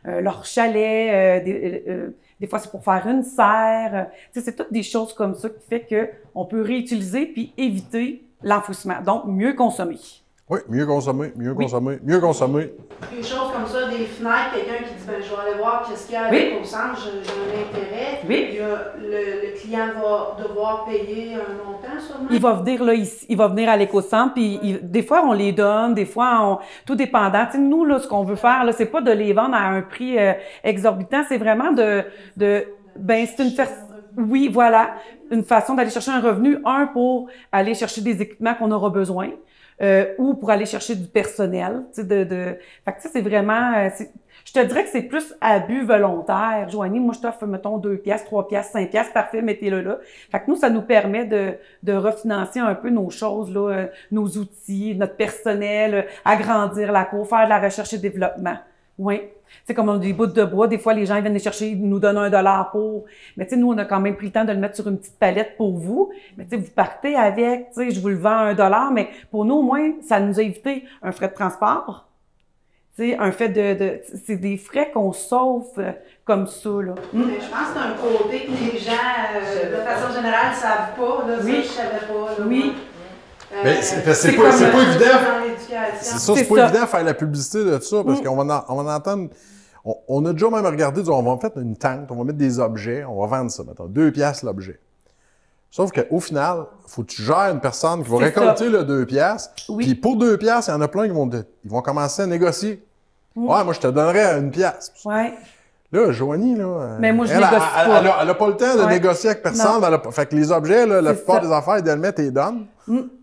leur chalet, des fois c'est pour faire une serre. C'est toutes des choses comme ça qui fait que on peut réutiliser puis éviter l'enfouissement. Donc, mieux consommer. Oui, mieux consommer, mieux consommer, mieux consommer. Des choses comme ça, des fenêtres, quelqu'un qui dit ben, je vais aller voir qu'est-ce qu'il y a à l'éco-centre, j'ai un intérêt. Oui. Il y a, le client va devoir payer un montant sûrement. Il va venir là ici, il va venir à l'éco-centre puis des fois on les donne, des fois tout dépendant. T'sais, nous là ce qu'on veut faire là, c'est pas de les vendre à un prix exorbitant, c'est vraiment oui, voilà, une façon d'aller chercher un revenu, pour aller chercher des équipements qu'on aura besoin. Ou pour aller chercher du personnel, tu sais, fait que ça, c'est vraiment, je te dirais que c'est plus abus volontaire. Joanie, moi, je t'offre, mettons, 2 piastres, 3 piastres, 5 piastres, parfait, mettez-le là. Fait que nous, ça nous permet de refinancer un peu nos choses, là, nos outils, notre personnel, agrandir la cour, faire de la recherche et développement. Oui. C'est comme on a des bouts de bois, des fois les gens viennent les chercher, ils nous donnent $1 pour. Mais tu sais, nous on a quand même pris le temps de le mettre sur une petite palette pour vous. Mais tu sais, vous partez avec, tu sais, je vous le vends $1, mais pour nous au moins, ça nous a évité un frais de transport. Tu sais, un fait c'est des frais qu'on sauve comme ça là. Mais je pense que c'est un côté que les gens, de façon générale, ne savent pas. Là, oui. Ça, je savais pas. Là, oui. Mais c'est pas évident. C'est pas ça. évident de faire la publicité de ça parce qu'on va en entendre. On a déjà même regardé, on va faire une tente, on va mettre des objets, on va vendre ça, mettons, 2 piastres l'objet. Sauf qu'au final, faut que tu gères une personne qui va récolter le 2 piastres. Oui. Puis pour 2 piastres, il y en a plein qui vont commencer à négocier. Ouais, moi je te donnerais 1 piastre. Ouais. Là, Joanie, là, mais moi, je négocie pas. Elle a pas le temps de négocier avec personne. Fait que les objets, là, la plupart des affaires, idéalement, t'es donnes.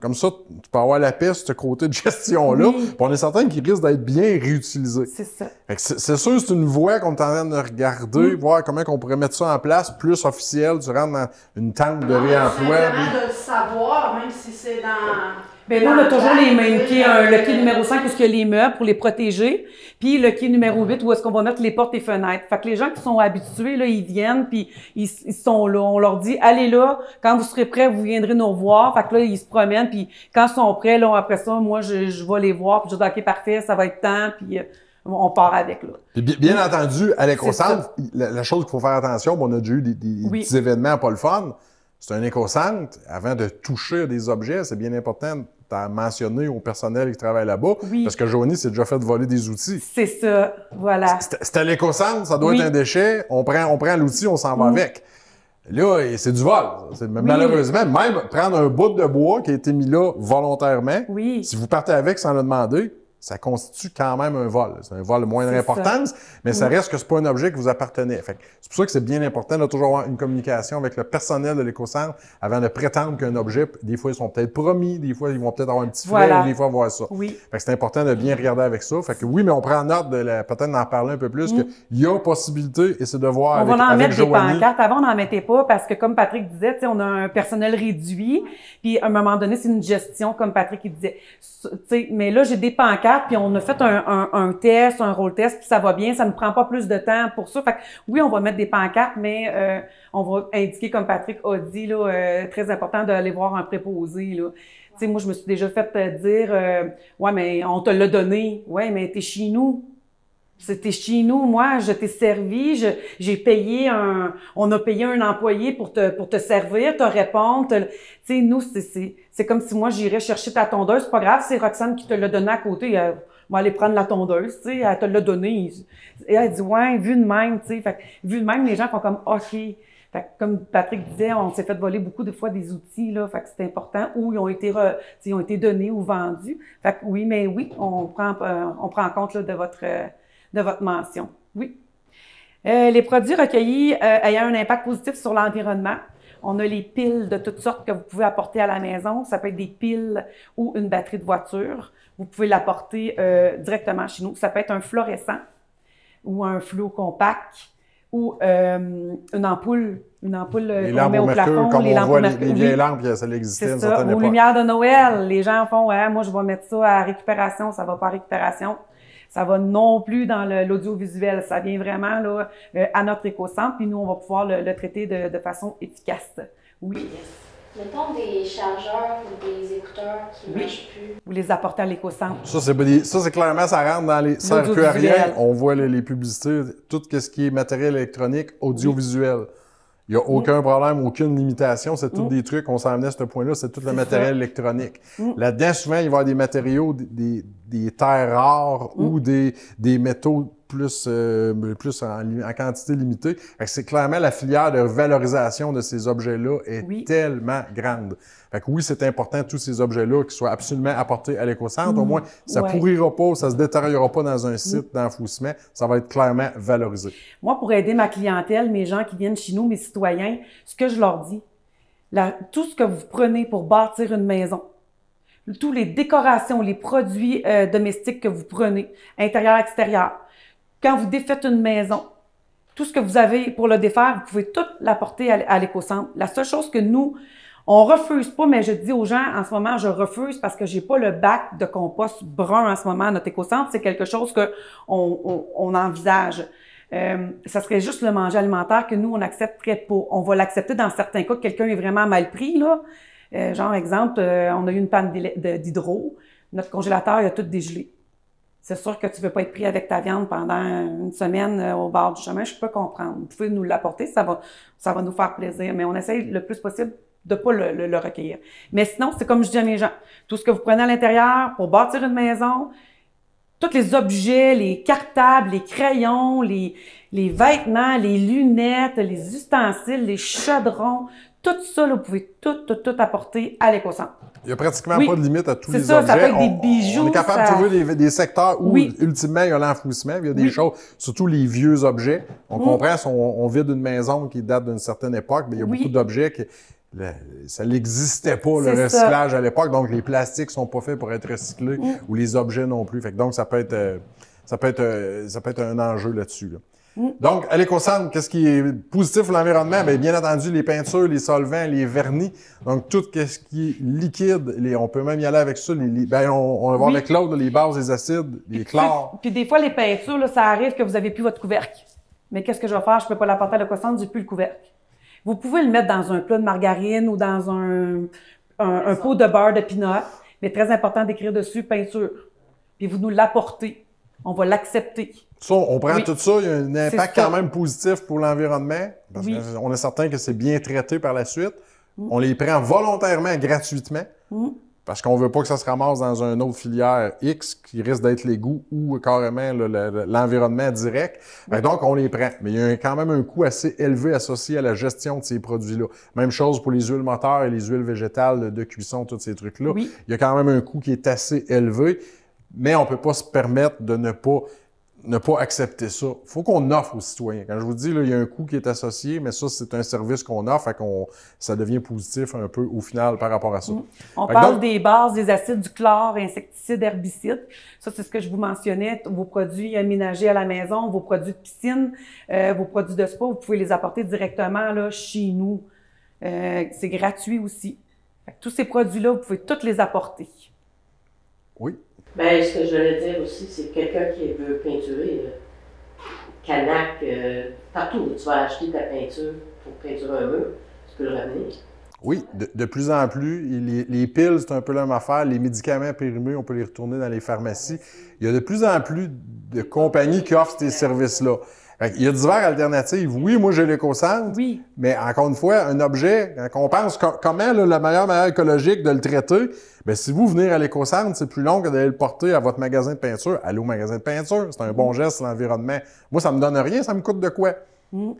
Comme ça, tu peux avoir la paix sur ce côté de gestion-là. Puis on est certain qu'ils risquent d'être bien réutilisés. C'est ça. Fait que c'est sûr, c'est une voie qu'on est en train de regarder, voir comment on pourrait mettre ça en place, plus officiel. Tu rentres dans une tente de réemploi. Simplement de le savoir, même si c'est dans... Ben nous, on a toujours les mêmes quais, le quai numéro 5 où il y a les meubles pour les protéger, puis le quai numéro 8 où est-ce qu'on va mettre les portes et fenêtres. Fait que les gens qui sont habitués, là, ils viennent, puis ils sont là. On leur dit, allez là, quand vous serez prêts, vous viendrez nous revoir. Fait que là, ils se promènent, puis quand ils sont prêts, là, après ça, moi, je vais les voir, puis je dis, OK, parfait, ça va être temps, puis on part avec, là. Puis bien entendu, à l'éco-centre, la chose qu'il faut faire attention, on a déjà eu des petits événements pas le fun. C'est un éco-centre. Avant de toucher des objets, c'est bien important de mentionner au personnel qui travaille là-bas. Oui. Parce que Joanie s'est déjà fait voler des outils. C'est ça, voilà. C'est à l'éco-centre, ça doit être un déchet. On prend l'outil, on s'en va avec. Là, c'est du vol. Malheureusement, même prendre un bout de bois qui a été mis là volontairement, si vous partez avec sans le demander, ça constitue quand même un vol. C'est un vol de moindre importance, mais ça reste que c'est pas un objet qui vous appartenait. Fait que c'est pour ça que c'est bien important de toujours avoir une communication avec le personnel de l'éco-centre avant de prétendre qu'un objet, des fois, ils sont peut-être promis, des fois, ils vont peut-être avoir un petit frais, des fois, voir ça. Oui. Fait que c'est important de bien regarder avec ça. Fait que oui, mais on prend note peut-être d'en parler un peu plus, qu'il y a possibilité et c'est de voir avec Joanie. On va en mettre des pancartes. Avant, on n'en mettait pas parce que, comme Patrick disait, on a un personnel réduit, puis à un moment donné, c'est une gestion, comme Patrick il disait. Mais là, j'ai des pancartes, puis on a fait un test, un rôle test, puis ça va bien, ça ne prend pas plus de temps pour ça. Fait que oui, on va mettre des pancartes, mais on va indiquer, comme Patrick a dit, là, très important d'aller voir un préposé, là. Tu sais, moi, je me suis déjà fait dire, ouais, mais on te l'a donné. Ouais, mais t'es chez nous. C'était chez nous, moi, je t'ai servi, j'ai payé on a payé un employé pour te servir, te répondre. Tu sais, nous, c'est comme si moi, j'irais chercher ta tondeuse. C'est pas grave, c'est Roxane qui te l'a donné à côté. Elle va aller prendre la tondeuse, tu sais, elle te l'a donné. Et elle dit, ouais, vu de même, tu sais. Fait vu de même, les gens font comme, OK. Fait que, comme Patrick disait, on s'est fait voler beaucoup de fois des outils, là, fait que c'est important, ou ils ont été donnés ou vendus. Fait que oui, mais oui, on prend en compte là, de votre mention. Oui. Les produits recueillis ayant un impact positif sur l'environnement. On a les piles de toutes sortes que vous pouvez apporter à la maison. Ça peut être des piles ou une batterie de voiture. Vous pouvez l'apporter directement chez nous. Ça peut être un fluorescent ou un fluo compact ou une ampoule qu'on met au plafond. Comme on voit les vieilles lampes, ça existait à une certaine époque. Aux lumières de Noël, les gens font « moi, je vais mettre ça à récupération, ça va pas à récupération ». Ça va non plus dans l'audiovisuel. Ça vient vraiment là, à notre éco-centre, puis nous, on va pouvoir le traiter de façon efficace. Oui. Mettons des chargeurs ou des écouteurs qui ne marchent plus. Vous les apportez à l'éco-centre. Ça, c'est clairement, ça rentre dans les circuits aériens. On voit les publicités, tout ce qui est matériel électronique, audiovisuel. Il n'y a aucun problème, aucune limitation. C'est tous des trucs. On s'en venait à ce point-là. C'est tout le matériel électronique. Là-dedans, souvent, il va y avoir des matériaux, des terres rares ou des métaux plus en quantité limitée. C'est clairement la filière de valorisation de ces objets-là est tellement grande. Fait que oui, c'est important, tous ces objets-là, qui soient absolument apportés à l'éco-centre. Au moins, ça pourrira pas, ça se détériorera pas dans un site d'enfouissement. Ça va être clairement valorisé. Moi, pour aider ma clientèle, mes gens qui viennent chez nous, mes citoyens, ce que je leur dis, tout ce que vous prenez pour bâtir une maison, tous les décorations, les produits domestiques que vous prenez, intérieur, extérieur, quand vous défaites une maison, tout ce que vous avez pour le défaire, vous pouvez tout l'apporter à l'éco-centre. La seule chose que nous, on refuse pas, mais je dis aux gens, en ce moment, je refuse parce que j'ai pas le bac de compost brun en ce moment à notre éco-centre. C'est quelque chose que on envisage. Ça serait juste le manger alimentaire que nous, on n'accepterait pas. On va l'accepter dans certains cas que quelqu'un est vraiment mal pris, là. Genre, exemple, on a eu une panne d'hydro. Notre congélateur, il a tout dégelé. C'est sûr que tu veux pas être pris avec ta viande pendant une semaine au bord du chemin. Je peux comprendre. Vous pouvez nous l'apporter, ça va nous faire plaisir. Mais on essaye le plus possible de pas le recueillir. Mais sinon, c'est comme je dis à mes gens. Tout ce que vous prenez à l'intérieur pour bâtir une maison, tous les objets, les cartables, les crayons, les vêtements, les lunettes, les ustensiles, les chaudrons, tout ça, là, vous pouvez tout apporter à l'éco-centre. Il n'y a pratiquement pas de limite à tous les ça, objets. Ça peut être des bijoux. On est capable de trouver des secteurs où, ultimement, il y a l'enfouissement. Il y a des choses, surtout les vieux objets. On comprend, on vide une maison qui date d'une certaine époque, mais il y a beaucoup d'objets qui... ça n'existait pas, le recyclage à l'époque. Donc, les plastiques sont pas faits pour être recyclés ou les objets non plus. Fait que donc, ça peut être un enjeu là-dessus, là. Donc, à l'éco-centre, qu'est-ce qui est positif pour l'environnement? Bien entendu, les peintures, les solvants, les vernis. Donc, tout ce qui est liquide, on peut même y aller avec ça. On va voir avec l'autre, les bases, les acides, les chlores. Puis des fois, les peintures, là, ça arrive que vous n'avez plus votre couvercle. Mais qu'est-ce que je vais faire? Je peux pas l'apporter à l'éco-centre, j'ai plus le couvercle. Vous pouvez le mettre dans un plat de margarine ou dans un pot de beurre de pinot, mais très important d'écrire dessus peinture. Puis vous nous l'apportez. On va l'accepter. Ça, on prend tout ça, il y a un impact quand même positif pour l'environnement, parce qu'on est certain que c'est bien traité par la suite. On les prend volontairement, gratuitement, parce qu'on veut pas que ça se ramasse dans une autre filière X qui risque d'être l'égout ou carrément l'environnement direct. Donc, on les prend. Mais il y a quand même un coût assez élevé associé à la gestion de ces produits-là. Même chose pour les huiles moteurs et les huiles végétales de cuisson, tous ces trucs-là. Il y a quand même un coût qui est assez élevé, mais on peut pas se permettre de ne pas accepter ça. Il faut qu'on offre aux citoyens. Quand je vous dis, là, il y a un coût qui est associé, mais ça, c'est un service qu'on offre, ça devient positif un peu au final par rapport à ça. On parle des bases, des acides, du chlore, insecticides, herbicides. Ça, c'est ce que je vous mentionnais. Vos produits aménagés à la maison, vos produits de piscine, vos produits de spa, vous pouvez les apporter directement là, chez nous. C'est gratuit aussi. Tous ces produits-là, vous pouvez tous les apporter. Oui. Ce que je voulais dire aussi, c'est quelqu'un qui veut peinturer, Canac, partout où tu vas acheter ta peinture pour peinturer un mur, tu peux le ramener. Oui, de plus en plus. Les piles, c'est un peu la même affaire. Les médicaments périmés, on peut les retourner dans les pharmacies. Il y a de plus en plus de compagnies qui offrent ces services-là. Il y a diverses alternatives. Oui, moi, j'ai l'éco-centre, mais encore une fois, un objet, quand on pense comment la meilleure manière écologique de le traiter, si vous venez à l'éco-centre, c'est plus long que d'aller le porter à votre magasin de peinture. Allez au magasin de peinture, c'est un bon geste sur l'environnement. Moi, ça me donne rien, ça me coûte de quoi?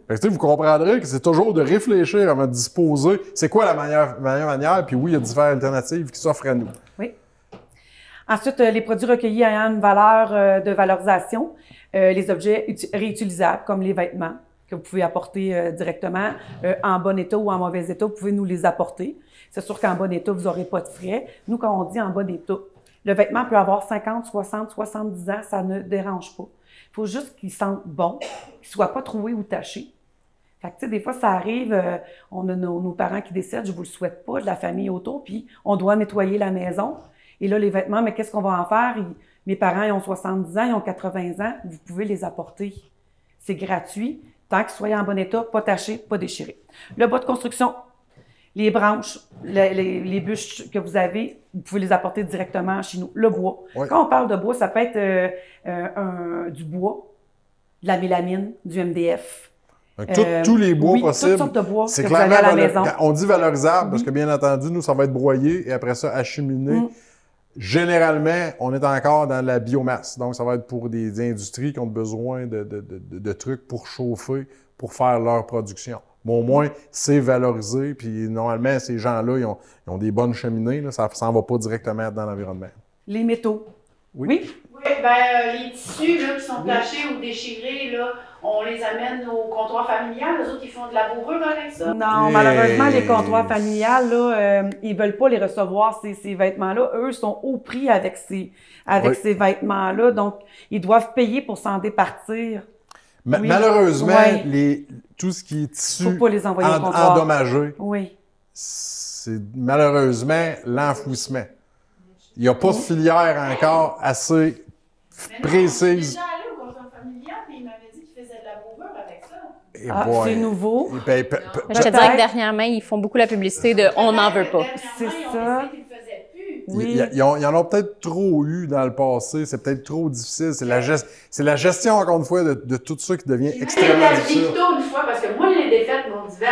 Fait que, vous comprendrez que c'est toujours de réfléchir avant de disposer. C'est quoi la meilleure manière? Puis oui, il y a différentes alternatives qui s'offrent à nous. Oui. Ensuite, les produits recueillis ayant une valeur de valorisation, les objets réutilisables comme les vêtements que vous pouvez apporter directement en bon état ou en mauvais état, vous pouvez nous les apporter. C'est sûr qu'en bon état, vous n'aurez pas de frais. Nous, quand on dit en bon état, le vêtement peut avoir 50, 60, 70 ans, ça ne dérange pas. Il faut juste qu'il sente bon, qu'il ne soit pas troué ou taché. Fait que, tu sais, des fois, ça arrive, on a nos parents qui décèdent, je vous le souhaite pas, de la famille autour, puis on doit nettoyer la maison. Et là, les vêtements, mais qu'est-ce qu'on va en faire? Mes parents, ils ont 70 ans, ils ont 80 ans, vous pouvez les apporter. C'est gratuit, tant qu'ils soient en bon état, pas tachés, pas déchirés. Le bois de construction, les branches, les bûches que vous avez, vous pouvez les apporter directement chez nous. Le bois. Oui. Quand on parle de bois, ça peut être du bois, de la mélamine, du MDF. Tous les bois oui, possibles. toutes sortes de bois C'est que vous avez à la maison. On dit valorisable parce que, bien entendu, nous, ça va être broyé et après ça, acheminé. Généralement, on est encore dans la biomasse. Donc, ça va être pour des industries qui ont besoin de trucs pour chauffer, pour faire leur production. Mais au moins, c'est valorisé. Puis, normalement, ces gens-là, ils ont des bonnes cheminées. Là, ça ne s'en va pas directement dans l'environnement. Les métaux. Oui. Oui, ben les tissus là, qui sont tachés ou déchirés, là, on les amène au comptoir familial. Les autres, ils font de la bourrure avec ça. Non, malheureusement, les comptoirs familiales, là, ils veulent pas les recevoir, ces vêtements-là. Eux sont au prix avec ces vêtements-là. Donc, ils doivent payer pour s'en départir. Oui. Malheureusement, tout ce qui est tissu faut pas les envoyer au comptoir. endommagé, oui. c'est malheureusement l'enfouissement. Il n'y a pas de filière encore assez précise. Déjà allé au comptoir familial, mais il m'avait dit qu'il faisait de la bourrure avec ça. C'est nouveau. Je te dirais que dernièrement, ils font beaucoup la publicité de « on n'en veut pas ». C'est ça. Oui. Il y en a peut-être trop eu dans le passé. C'est peut-être trop difficile. C'est la gestion, encore une fois, de tout ça qui devient extrêmement difficile. J'ai Victo une fois, parce que moi, je l'ai défaite, mon divan.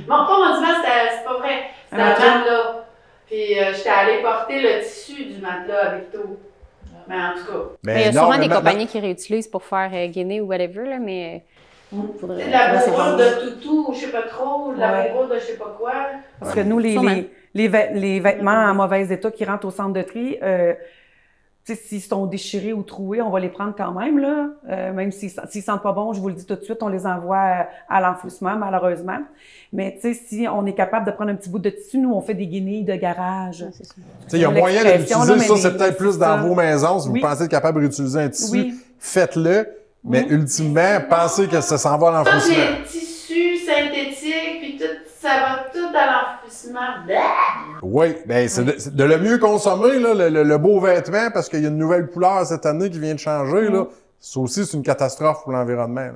Bon, pas mon divan, c'est pas vrai. C'était un matelas. Puis, j'étais allée porter le tissu du matelas à Victo. Mais en tout cas. Mais il y a sûrement des compagnies qui réutilisent pour faire gainer ou whatever, là, mais... C'est de la bourrure de toutou, je sais pas trop, de la bourrure de je sais pas quoi. Parce que nous, les vêtements en mauvais état qui rentrent au centre de tri, s'ils sont déchirés ou troués, on va les prendre quand même, là. Même s'ils sentent pas bon, je vous le dis tout de suite, on les envoie à l'enfouissement, malheureusement. Mais si on est capable de prendre un petit bout de tissu, nous, on fait des guenilles de garage. Il y a moyen d'utiliser ça, c'est peut-être plus dans vos maisons. Si vous pensez être capable de réutiliser un tissu, faites-le. Mais ultimement, pensez que ça s'en va à l'enfouissement. Tous les tissus synthétiques, puis tout, ça va tout à l'enfouissement. Oui, bien, c'est de le mieux consommer, là, le beau vêtement, parce qu'il y a une nouvelle couleur cette année qui vient de changer. Là. Ça aussi, c'est une catastrophe pour l'environnement.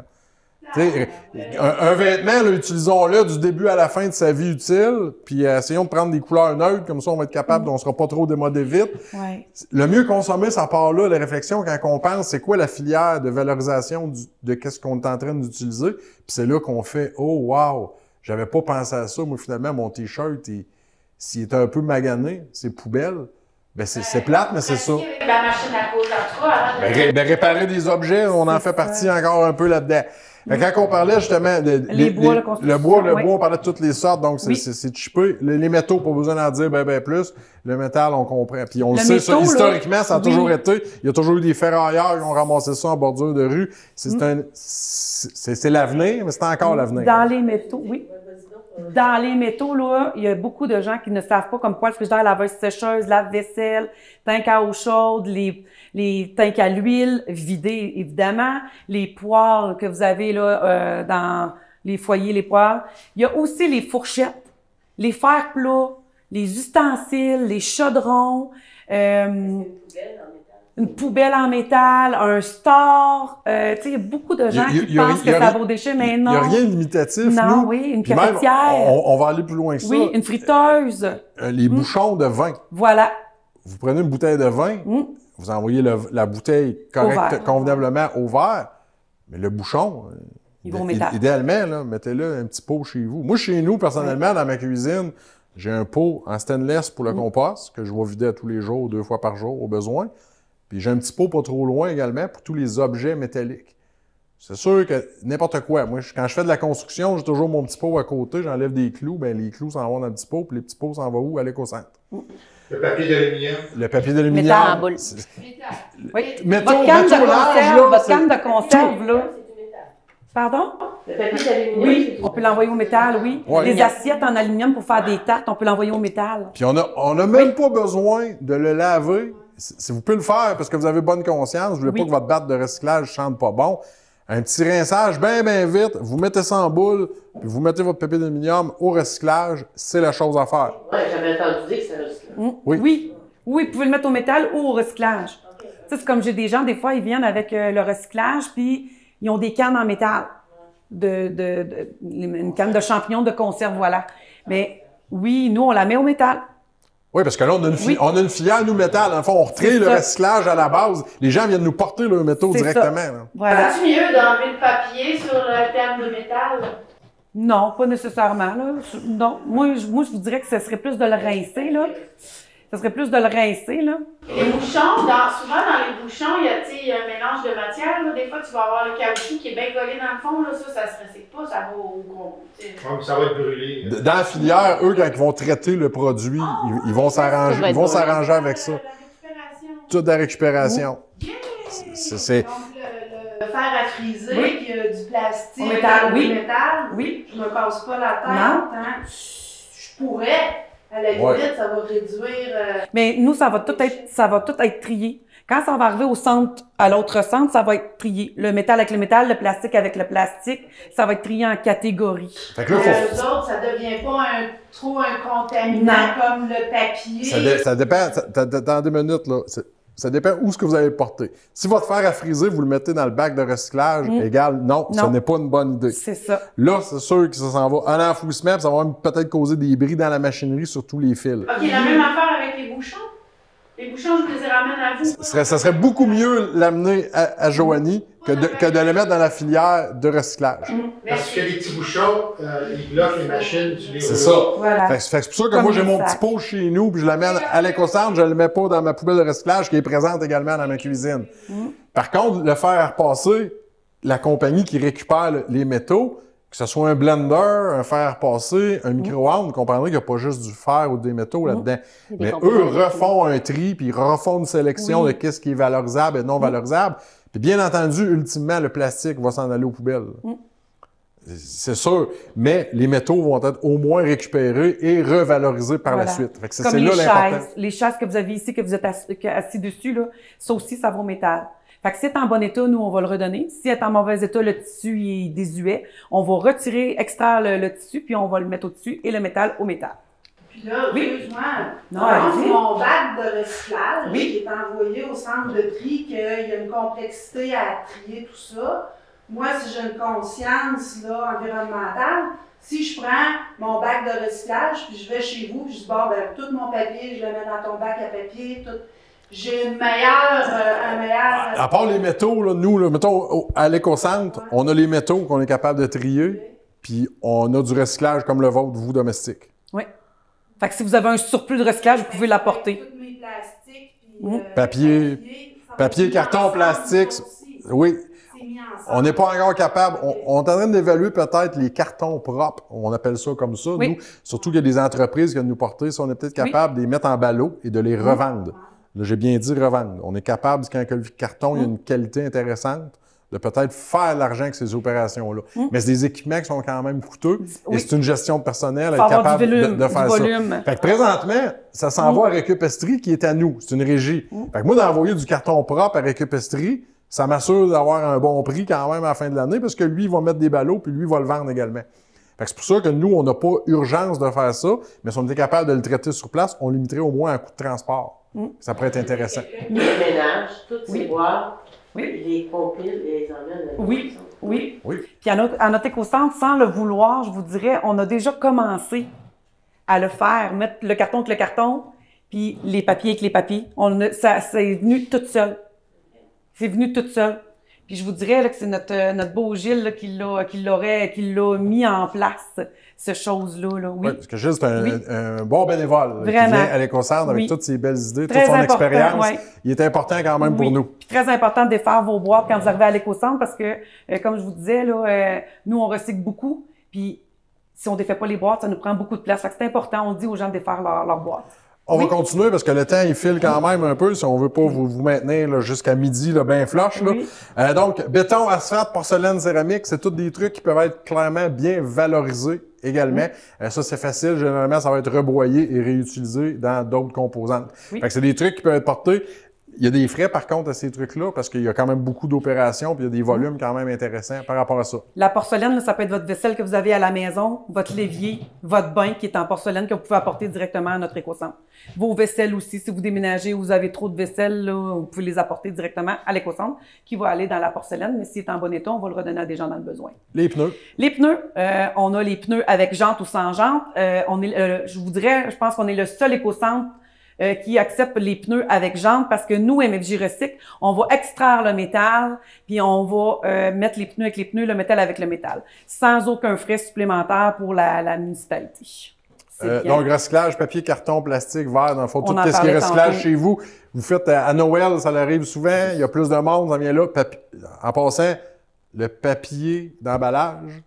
Un vêtement, là, utilisons-le du début à la fin de sa vie utile, puis essayons de prendre des couleurs neutres, comme ça on va être capable, on sera pas trop démodé vite. Le mieux consommer, ça part là, la réflexion, quand on pense, c'est quoi la filière de valorisation de qu'est-ce qu'on est en train d'utiliser, puis c'est là qu'on fait « Oh, wow! J'avais pas pensé à ça. Moi, finalement, mon T-shirt, s'il était un peu magané, c'est poubelle. » Ben, c'est plate, mais c'est ça. La machine à coudre, réparer des objets, on en fait partie encore un peu là-dedans. Quand on parlait justement de le bois, on parlait de toutes les sortes, donc c'est cheapé. Les métaux, pas besoin d'en dire ben plus. Le métal, on comprend. Puis on le sait, ça, historiquement, ça a toujours été. Il y a toujours eu des ferrailleurs qui ont ramassé ça en bordure de rue. C'est l'avenir, mais c'est encore l'avenir. Dans les métaux, oui. Dans les métaux, là, il y a beaucoup de gens qui ne savent pas comme quoi le frigidaire, laveuse sécheuse, lave-vaisselle, tank à eau chaude, les tanks à l'huile, vidés, évidemment, les poêles que vous avez là dans les foyers, les poêles. Il y a aussi les fourchettes, les fers plats, les ustensiles, les chaudrons, une poubelle en métal, un store. Tu sais, il y a beaucoup de gens qui pensent que ça vaut déchet, mais non. Il n'y a rien de limitatif. Non, oui, une cafetière. On va aller plus loin que ça. Oui, une friteuse. Les bouchons de vin. Voilà. Vous prenez une bouteille de vin, vous envoyez la bouteille convenablement au verre, mais le bouchon, idéalement, là, mettez-le un petit pot chez vous. Moi, chez nous, personnellement, dans ma cuisine, j'ai un pot en stainless pour le compost, que je vais vider à tous les jours, 2 fois par jour, au besoin. Puis j'ai un petit pot pas trop loin également pour tous les objets métalliques. C'est sûr que n'importe quoi. Moi, quand je fais de la construction, j'ai toujours mon petit pot à côté, j'enlève des clous, ben les clous s'en vont dans le petit pot, puis les petits pots s'en vont où? À l'éco-centre. Le papier d'aluminium. Le papier d'aluminium. Métal en boule. Oui. Métaux, Votre canne de métaux large, conserve, là, votre c'est- canne de conserve, là. C'est du métal. Pardon? Le papier d'aluminium. Oui, on peut l'envoyer au métal, oui. Ouais. Les assiettes en aluminium pour faire des tartes, on peut l'envoyer au métal. Puis on a même pas besoin de le laver. Si vous pouvez le faire parce que vous avez bonne conscience, vous voulez Oui. pas que votre batte de recyclage sente pas bon, un petit rinçage bien vite, vous mettez ça en boule, puis vous mettez votre papier d'aluminium au recyclage, c'est la chose à faire. Ouais, j'avais entendu dire que ça recycle. Oui. Oui, vous pouvez le mettre au métal ou au recyclage. Tu sais, c'est comme j'ai des gens, des fois, ils viennent avec le recyclage, puis ils ont des cannes en métal, une canne de champignons de conserve, voilà. Mais oui, nous, on la met au métal. Oui, parce que là, on a une filière, nous, métal. Dans le fond, on retire C'est le ça. recyclage à la base. Les gens viennent nous porter leurs métaux C'est directement. ça. là. Voilà. C'est mieux d'enlever le papier sur le terme de métal? Non, pas nécessairement, là. Non, moi, je vous dirais que ce serait plus de le rincer, là. Ce serait plus de le rincer, là. Les bouchons, souvent dans les bouchons, il y a, tu sais, un mélange de matière. Là. Des fois, tu vas avoir le caoutchouc qui est bien collé dans le fond. Là. Ça se recycle pas, ça va au gros. Tu sais. Ouais, mais ça va être brûlé. Dans la filière, eux, quand ils vont traiter le produit, ils vont s'arranger, va ils vont être s'arranger avec ça. La récupération. Toute la récupération. Yeah! C'est- Donc, le fer à friser, Oui. puis du plastique, Au métal, oui. du métal, Oui. je me casse pas la tête. Non. Hein. Je pourrais. À la limite, Ouais. ça va réduire. Mais nous, ça va tout être trié. Quand ça va arriver au centre, à l'autre centre, ça va être trié. Le métal avec le métal, le plastique avec le plastique, ça va être trié en catégories. Fait que là, Eux autres, ça devient pas trop un contaminant Non. comme le papier. ça dépend. Dans 2 minutes, là. Ça dépend où ce que vous allez le porter. Si votre fer à friser, vous le mettez dans le bac de recyclage, égal, non, ce Non. n'est pas une bonne idée. C'est ça. Là, c'est sûr que ça s'en va à l'enfouissement, puis ça va même peut-être causer des bris dans la machinerie sur tous les fils. OK, la même affaire avec les bouchons. Les bouchons, je les ramène à vous. Ça serait beaucoup mieux l'amener à Joanie que de le mettre dans la filière de recyclage. Parce que les petits bouchons, ils bloquent les machines, tu les C'est roules. ça. Voilà. Fait que c'est pour ça que Comme moi, j'ai les mon sacs. petit pot chez nous, puis je l'amène à l'éco-centre, je le mets pas dans ma poubelle de recyclage qui est présente également dans ma cuisine. Par contre, le fer à repasser, la compagnie qui récupère les métaux, que ce soit un blender, un fer à repasser, un micro-ondes, vous comprendrez qu'il n'y a pas juste du fer ou des métaux là-dedans. Mais eux refont un tri, puis ils refont une sélection de qu'est-ce qui est valorisable et non valorisable. Puis bien entendu, ultimement, le plastique va s'en aller aux poubelles. C'est sûr, mais les métaux vont être au moins récupérés et revalorisés par la Voilà. suite. Fait que Comme c'est les là l'important. chaises. Les chaises que vous avez ici, que vous êtes assis dessus, là, ça aussi, ça va au métal. Fait que si c'est en bon état, nous, on va le redonner. Si c'est en mauvais état, le tissu est désuet, on va retirer, extraire le tissu, puis on va le mettre au-dessus et le métal au métal. Puis là, Oui. excuse-moi, Non, dans allez-y. mon bac de recyclage Oui. qui est envoyé au centre de tri, qu'il y a une complexité à trier tout ça, moi, si j'ai une conscience là, environnementale, si je prends mon bac de recyclage, puis je vais chez vous, puis je dis, bon, ben, tout mon papier, je le mets dans ton bac à papier, tout. J'ai un meilleur... À part les métaux, là, nous, là, mettons, à l'éco-centre, on a les métaux qu'on est capable de trier, puis on a du recyclage comme le vôtre, vous, domestique. Oui. Fait que si vous avez un surplus de recyclage, vous pouvez l'apporter. Tous mes plastiques, puis, Papier, ça va papier, être mis carton, ensemble, plastique. ça aussi. Oui, C'est mis ensemble. on n'est pas encore capable. On est en train d'évaluer peut-être les cartons propres. On appelle ça comme ça. Oui. Nous, surtout qu'il y a des entreprises qui viennent nous porter. Si on est peut-être capable de les mettre en ballot et de les revendre. Là, j'ai bien dit revendre. On est capable, quand le carton il y a une qualité intéressante, de peut-être faire de l'argent avec ces opérations-là. Mais c'est des équipements qui sont quand même coûteux. Oui. Et c'est une gestion de personnel, Faut être avoir capable du volume, de faire du ça. volume. Fait que présentement, ça s'en va à Récupestrie qui est à nous. C'est une régie. Fait que moi, d'envoyer du carton propre à Récupestrie, ça m'assure d'avoir un bon prix quand même à la fin de l'année parce que lui, il va mettre des ballots puis lui, il va le vendre également. Fait que c'est pour ça que nous, on n'a pas urgence de faire ça, mais si on était capable de le traiter sur place, on limiterait au moins un coût de transport. Ça pourrait être intéressant. Les ménages, toutes ces Oui. boîtes, Oui. les compile et les emmène. Oui, oui. Oui. Puis à notre éco-centre, sans le vouloir, je vous dirais, on a déjà commencé à le faire, mettre le carton avec le carton, puis les papiers avec les papiers. Ça c'est venu tout seul. C'est venu tout seul. Puis je vous dirais là, que c'est notre beau Gilles là, qui l'a mis en place. ce chose-là. Là. Oui. Oui, parce que Gilles, c'est un bon bénévole là, qui vient à l'Écocentre avec toutes ses belles idées, toute son expérience. Ouais. Il est important quand même pour nous. Puis très important de défaire vos boîtes quand vous arrivez à l'Écocentre parce que, comme je vous disais, là, nous, on recycle beaucoup. Puis si on ne défait pas les boîtes, ça nous prend beaucoup de place. Fait que c'est important, on dit aux gens de défaire leur boîte. On va continuer parce que le temps, il file quand même un peu si on veut pas vous maintenir jusqu'à midi, là, bien flush. Là. Donc, béton, asphalte, porcelaine, céramique, c'est tous des trucs qui peuvent être clairement bien valorisés également. Ça, c'est facile. Généralement, ça va être reboyé et réutilisé dans d'autres composantes. Fait que c'est des trucs qui peuvent être portés. Il y a des frais, par contre, à ces trucs-là, parce qu'il y a quand même beaucoup d'opérations, puis il y a des volumes quand même intéressants par rapport à ça. La porcelaine, là, ça peut être votre vaisselle que vous avez à la maison, votre l'évier, votre bain qui est en porcelaine que vous pouvez apporter directement à notre Écocentre. Vos vaisselles aussi, si vous déménagez ou vous avez trop de vaisselle, là, vous pouvez les apporter directement à l'Écocentre, qui va aller dans la porcelaine, mais s'il est en bon état, on va le redonner à des gens dans le besoin. Les pneus. Les pneus, on a les pneus avec jante ou sans jante. Je vous dirais, je pense qu'on est le seul Écocentre qui accepte les pneus avec jante parce que nous, MFJ Recycle, on va extraire le métal puis on va mettre les pneus avec les pneus, le métal avec le métal, sans aucun frais supplémentaire pour la municipalité. Donc, recyclage, papier, carton, plastique, verre, dans le fond, tout ce qui est recyclage chez vous. Vous faites à Noël, ça arrive souvent, il y a plus de monde, ça vient là. En passant, le papier d'emballage,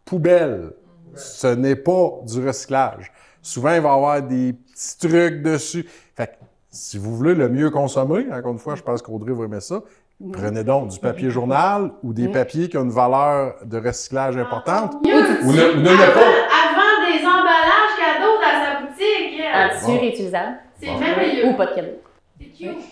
poubelle, ce n'est pas du recyclage. Souvent, il va y avoir des petits trucs dessus. Fait que, si vous voulez le mieux consommer, encore une fois, je pense qu'Audrey va aimer ça, prenez donc du papier journal ou des papiers qui ont une valeur de recyclage importante. Ou ne pas. Avant des emballages cadeaux dans sa boutique. En tissu réutilisable. C'est merveilleux. Ou pas de cadeau.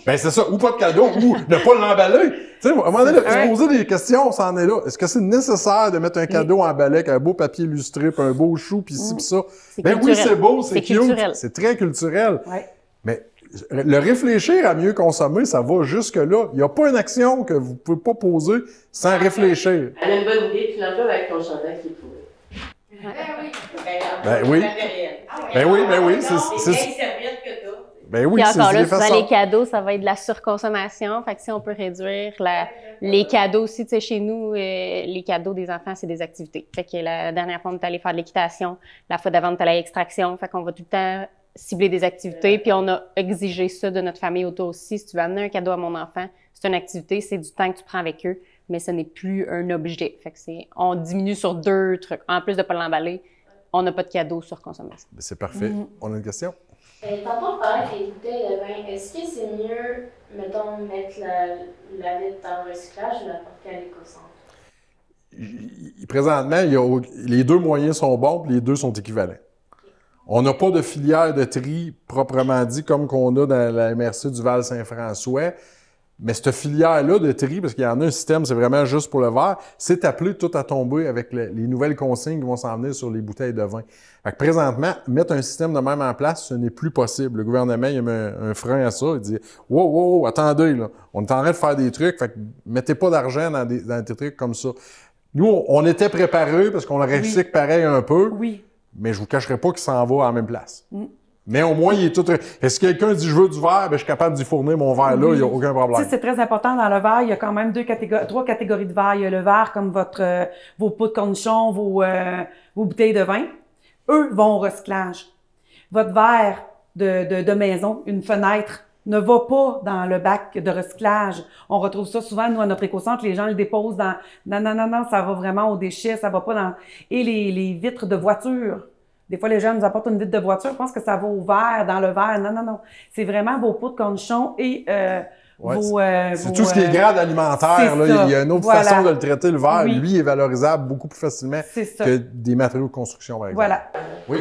Ben c'est ça, ou pas de cadeau, ou ne pas l'emballer. Tu sais, à un moment donné, se poser des questions, on s'en est là. Est-ce que c'est nécessaire de mettre un cadeau emballé avec un beau papier illustré, puis un beau chou, puis ci, puis ça? Ben oui, c'est beau, c'est cute, c'est très culturel. Ouais. Mais le réfléchir à mieux consommer, ça va jusque-là. Il n'y a pas une action que vous pouvez pas poser sans réfléchir. Elle a une bonne idée, tu l'emploies avec ton chandail qui est pourri. Ben oui. Ben oui, c'est Ben oui, puis encore c'est là, souvent, les cadeaux, ça va être de la surconsommation. Fait que si on peut réduire les cadeaux aussi, tu sais, chez nous, les cadeaux des enfants, c'est des activités. Fait que la dernière fois, on est allé faire de l'équitation. La fois d'avant, on est allé à l'extraction. Fait qu'on va tout le temps cibler des activités. Puis on a exigé ça de notre famille autour aussi. Si tu veux amener un cadeau à mon enfant, c'est une activité, c'est du temps que tu prends avec eux, mais ce n'est plus un objet. Fait que on diminue sur 2 trucs. En plus de pas l'emballer, on n'a pas de cadeau sur consommation. C'est parfait. On a une question? Tantôt, on parlait des bouteilles de vin. Est-ce que c'est mieux, mettons, mettre la vitre dans le recyclage ou la porter à l'Écocentre? Présentement, les deux moyens sont bons, puis les deux sont équivalents. On n'a pas de filière de tri proprement dit, comme qu'on a dans la MRC du Val-Saint-François. Mais cette filière-là de tri, parce qu'il y en a un système, c'est vraiment juste pour le verre, c'est appelé tout à tomber avec les nouvelles consignes qui vont s'en venir sur les bouteilles de vin. Fait que présentement, mettre un système de même en place, ce n'est plus possible. Le gouvernement, il a mis un frein à ça. Il dit « Wow, attendez, là, on est en train de faire des trucs, fait que mettez pas d'argent dans des trucs comme ça. » Nous, on était préparés parce qu'on aurait recyclé pareil un peu, mais je vous cacherai pas qu'il s'en va à la même place. Mais au moins, il est tout... Est-ce que quelqu'un dit « je veux du verre », ben, je suis capable d'y fournir mon verre là, il n'y a aucun problème. Tu sais, c'est très important dans le verre, il y a quand même 3 catégories de verre. Il y a le verre comme vos pots de cornichons, vos bouteilles de vin. Eux vont au recyclage. Votre verre de maison, une fenêtre, ne va pas dans le bac de recyclage. On retrouve ça souvent, nous, à notre Écocentre, les gens le déposent dans... Non, ça va vraiment aux déchets, ça va pas dans... Et les vitres de voiture. Des fois, les gens nous apportent une vitre de voiture, je pense que ça va au verre, dans le verre. Non. C'est vraiment vos pots de cornichons et c'est tout ce qui est grade alimentaire. Là. Il y a une autre façon de le traiter, le verre. Lui est valorisable beaucoup plus facilement que des matériaux de construction, par exemple. Voilà. Oui.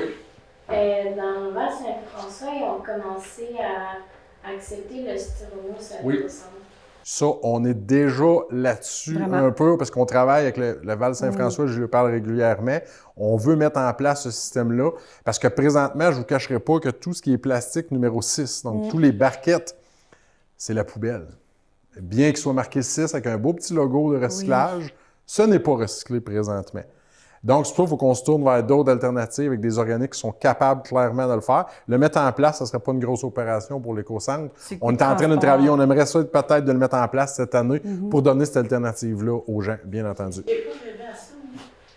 Dans le Val-Saint-François, ils ont commencé à accepter le styromousse à l'Écocentre. Ça, on est déjà là-dessus un peu parce qu'on travaille avec le Val-Saint-François, je lui parle régulièrement. On veut mettre en place ce système-là parce que présentement, je ne vous cacherai pas que tout ce qui est plastique numéro 6, donc tous les barquettes, c'est la poubelle. Bien qu'il soit marqué 6 avec un beau petit logo de recyclage, ce n'est pas recyclé présentement. Donc, c'est pour ça qu'il faut qu'on se tourne vers d'autres alternatives avec des organismes qui sont capables clairement de le faire. Le mettre en place, ça ne serait pas une grosse opération pour l'Écocentre. On est en train de travailler, on aimerait ça peut-être de le mettre en place cette année pour donner cette alternative-là aux gens, bien entendu.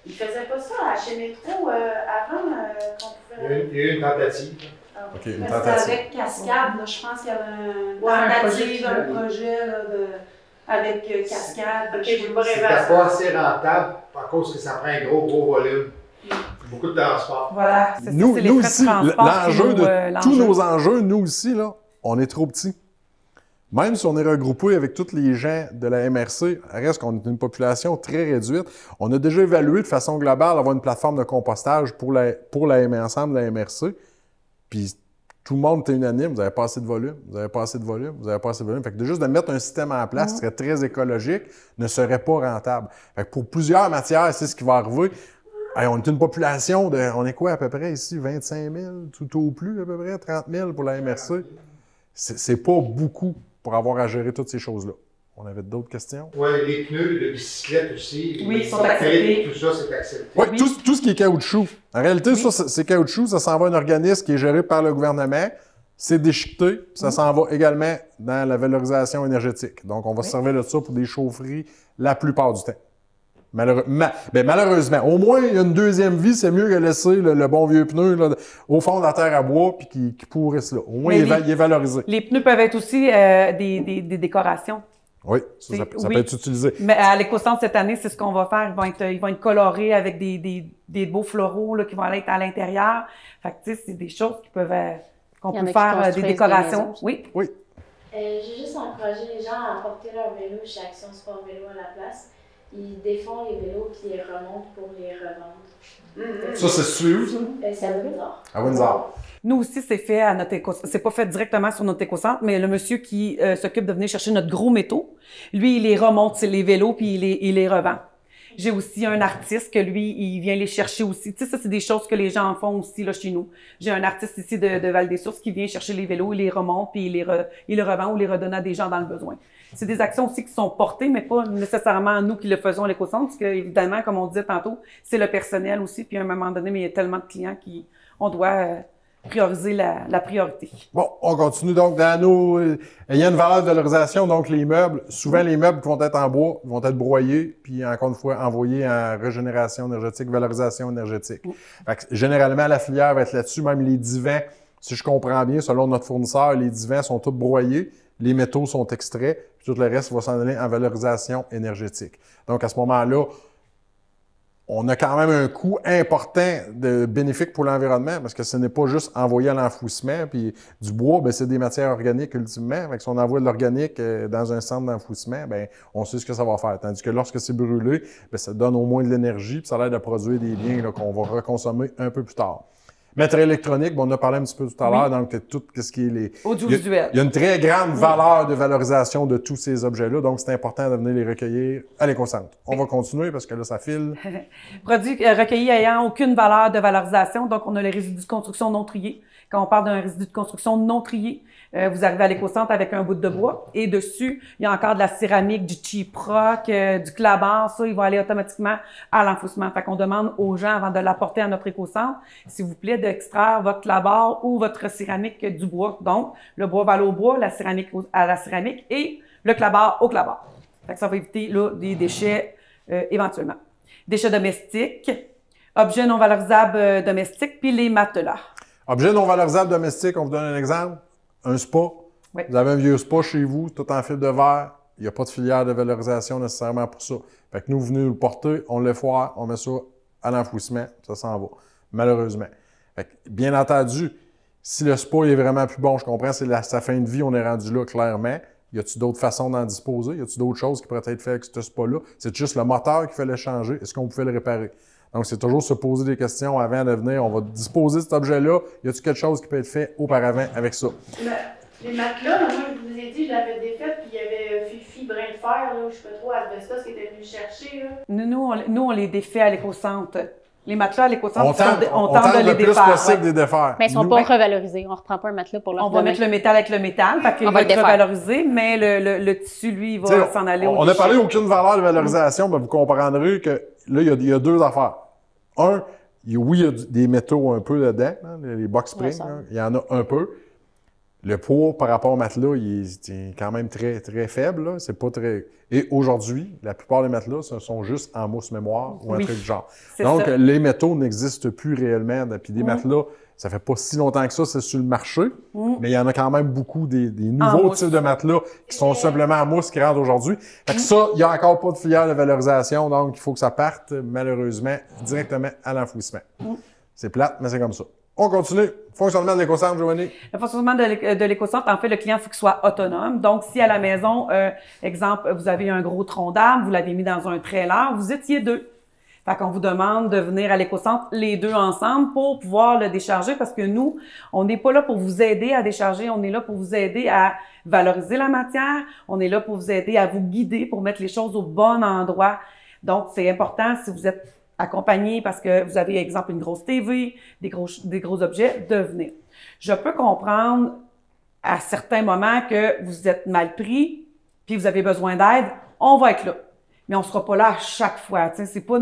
Il faisait pas ça à chez Métro avant qu'on pouvait. Il y a eu une tentative. OK, une Mais tentative. c'était avec Cascade, là, je pense qu'il y avait Ouais, un tentative, projet un projet là, avec Cascade. Ok, je j'ai pas pense. rêvé à C'était ça. pas assez rentable à cause que ça prend un gros volume. Beaucoup de transport. Voilà, c'est ça, Nous, c'est les nous frais de aussi, transport l'enjeu qui nous, de tous l'enjeu. nos enjeux, nous aussi, là, on est trop petits. Même si on est regroupé avec tous les gens de la MRC, reste qu'on est une population très réduite. On a déjà évalué de façon globale avoir une plateforme de compostage pour l'ensemble de la MRC. Puis tout le monde était unanime, vous n'avez pas assez de volume, vous n'avez pas assez de volume, vous n'avez pas assez de volume. Fait que de juste de mettre un système en place qui serait très écologique ne serait pas rentable. Fait que pour plusieurs matières, c'est ce qui va arriver. Hey, on est une population de, on est quoi à peu près ici? 25 000, tout au plus à peu près, 30 000 pour la MRC. C'est pas beaucoup pour avoir à gérer toutes ces choses-là. On avait d'autres questions? Oui, les pneus de bicyclette aussi. Oui, les sont acceptés. Tout ça, c'est accepté. Oui, tout ce qui est caoutchouc. En réalité, ça, c'est caoutchouc, ça s'en va à un organisme qui est géré par le gouvernement. C'est déchiqueté, puis ça s'en va également dans la valorisation énergétique. Donc, on va se servir de ça pour des chaufferies la plupart du temps. Malheureusement. Au moins, il y a une deuxième vie, c'est mieux que laisser le bon vieux pneu là, au fond de la terre à bois puis qui pourrisse là. Au moins, il est valorisé. Les pneus peuvent être aussi des décorations. Oui, ça peut être utilisé. Mais à l'éco-centre cette année, c'est ce qu'on va faire. Ils vont être colorés avec des beaux floraux là, qui vont aller être à l'intérieur. Fait que, tu sais, c'est des choses qu'on Il y en peut a qui faire des construisent des décorations. maisons. Oui. J'ai juste encouragé les gens à apporter leur vélo chez Action Sport Vélo à la place. Ils défont les vélos puis ils remontent pour les revendre. Ça, c'est sûr, ça? C'est à Windsor. À Windsor. Nous aussi, c'est fait à notre c'est pas fait directement sur notre éco-centre, mais le monsieur qui s'occupe de venir chercher notre gros métaux, lui, il les remonte, c'est les vélos, puis il les revend. J'ai aussi un artiste que lui, il vient les chercher aussi. Tu sais, ça, c'est des choses que les gens font aussi là chez nous. J'ai un artiste ici de Val-des-Sources qui vient chercher les vélos, il les remonte, puis il les revend ou les redonne à des gens dans le besoin. C'est des actions aussi qui sont portées, mais pas nécessairement nous qui le faisons à l'éco-centre, parce que, évidemment, comme on disait tantôt, c'est le personnel aussi, puis à un moment donné, mais il y a tellement de clients qu'on doit prioriser la priorité. Bon, on continue donc il y a une valeur de valorisation, donc les meubles. Souvent, les meubles qui vont être en bois vont être broyés, puis encore une fois, envoyés en régénération énergétique, valorisation énergétique. Fait que, généralement, la filière va être là-dessus, même les divans. Si je comprends bien, selon notre fournisseur, les divans sont tous broyés, les métaux sont extraits, puis tout le reste va s'en aller en valorisation énergétique. Donc, à ce moment-là, on a quand même un coût important de bénéfique pour l'environnement parce que ce n'est pas juste envoyer à l'enfouissement. Puis du bois, ben c'est des matières organiques ultimement. Fait que si on envoie de l'organique dans un centre d'enfouissement, ben on sait ce que ça va faire. Tandis que lorsque c'est brûlé, ben ça donne au moins de l'énergie puis ça a l'air de produire des biens là, qu'on va reconsommer un peu plus tard. Matériel électronique, bon, on a parlé un petit peu tout à l'heure, donc tout ce qui est les... Audiovisuel. Il y a une très grande valeur de valorisation de tous ces objets-là, donc c'est important de venir les recueillir à l'éco-centre. On va continuer parce que là, ça file. Produits recueillis ayant aucune valeur de valorisation, donc on a les résidus de construction non triés. Quand on parle d'un résidu de construction non trié, vous arrivez à l'éco-centre avec un bout de bois et dessus, il y a encore de la céramique, du cheap rock, du clabar, ça, il va aller automatiquement à l'enfouissement. Fait qu'on demande aux gens, avant de l'apporter à notre éco-centre, s'il vous plaît, d'extraire votre clabar ou votre céramique du bois. Donc, le bois va aller au bois, la céramique à la céramique et le clabar au clabar. Fait que ça va éviter là, des déchets éventuellement. Déchets domestiques, objets non valorisables domestiques, puis les matelas. Objets non valorisables domestiques, on vous donne un exemple. Un spa. Oui. Vous avez un vieux spa chez vous, tout en fil de verre. Il n'y a pas de filière de valorisation nécessairement pour ça. Fait que nous, vous venez nous le porter, on le foire, on met ça à l'enfouissement, ça s'en va. Malheureusement. Fait que, bien entendu, si le spa est vraiment plus bon, je comprends, c'est sa fin de vie, on est rendu là clairement. Y a-t-il d'autres façons d'en disposer? Y a-t-il d'autres choses qui pourraient être faites avec ce spa-là? C'est juste le moteur qu'il fallait changer. Est-ce qu'on pouvait le réparer? Donc, c'est toujours se poser des questions avant de venir. On va disposer de cet objet-là. Y a-t-il quelque chose qui peut être fait auparavant avec ça? Les matelas, moi, je vous ai dit, je l'avais défaite, puis il y avait Fifi Brin de fer, là, je sais pas trop, Asbestos qui était venu chercher. Là. Nous, on les défait à l'éco-centre. Les matelas à l'éco-centre, On tente de les le plus défaire. possible de les défaire. Mais ils sont Nous, pas revalorisés. On reprend pas un matelas pour leur On va mettre le métal avec le métal, fait qu'il On va va le être défaire. revalorisé, mais le tissu, lui, il va s'en aller au on a déchet. parlé aucune valeur de valorisation, ben vous comprendrez que là, il y a deux affaires. Un, oui, il y a des métaux un peu dedans, hein, les box springs, Ouais, ça. hein, il y en a un peu. Le poids par rapport au matelas, il est quand même très, très faible. Là. C'est pas très... Et aujourd'hui, la plupart des matelas, ce sont juste en mousse mémoire ou un truc du genre. Donc, ça. les métaux n'existent plus réellement. Puis des matelas, ça fait pas si longtemps que ça, c'est sur le marché. Mais il y en a quand même beaucoup des nouveaux types de matelas qui sont simplement en mousse qui rentrent aujourd'hui. Fait que ça, il n'y a encore pas de filière de valorisation. Donc, il faut que ça parte, malheureusement, directement à l'enfouissement. C'est plate, mais c'est comme ça. On continue. Fonctionnement de l'éco-centre, Joanie. Le fonctionnement de l'éco-centre, en fait, le client, il faut qu'il soit autonome. Donc, si à la maison, exemple, vous avez un gros tronc d'arbre, vous l'avez mis dans un trailer, vous étiez 2. Fait qu'on vous demande de venir à l'éco-centre les 2 ensemble pour pouvoir le décharger parce que nous, on n'est pas là pour vous aider à décharger, on est là pour vous aider à valoriser la matière, on est là pour vous aider à vous guider, pour mettre les choses au bon endroit. Donc, c'est important si vous êtes accompagné parce que vous avez, exemple, une grosse TV, des gros objets, de venir. Je peux comprendre à certains moments que vous êtes mal pris, puis vous avez besoin d'aide, on va être là. Mais on sera pas là à chaque fois. C'est pas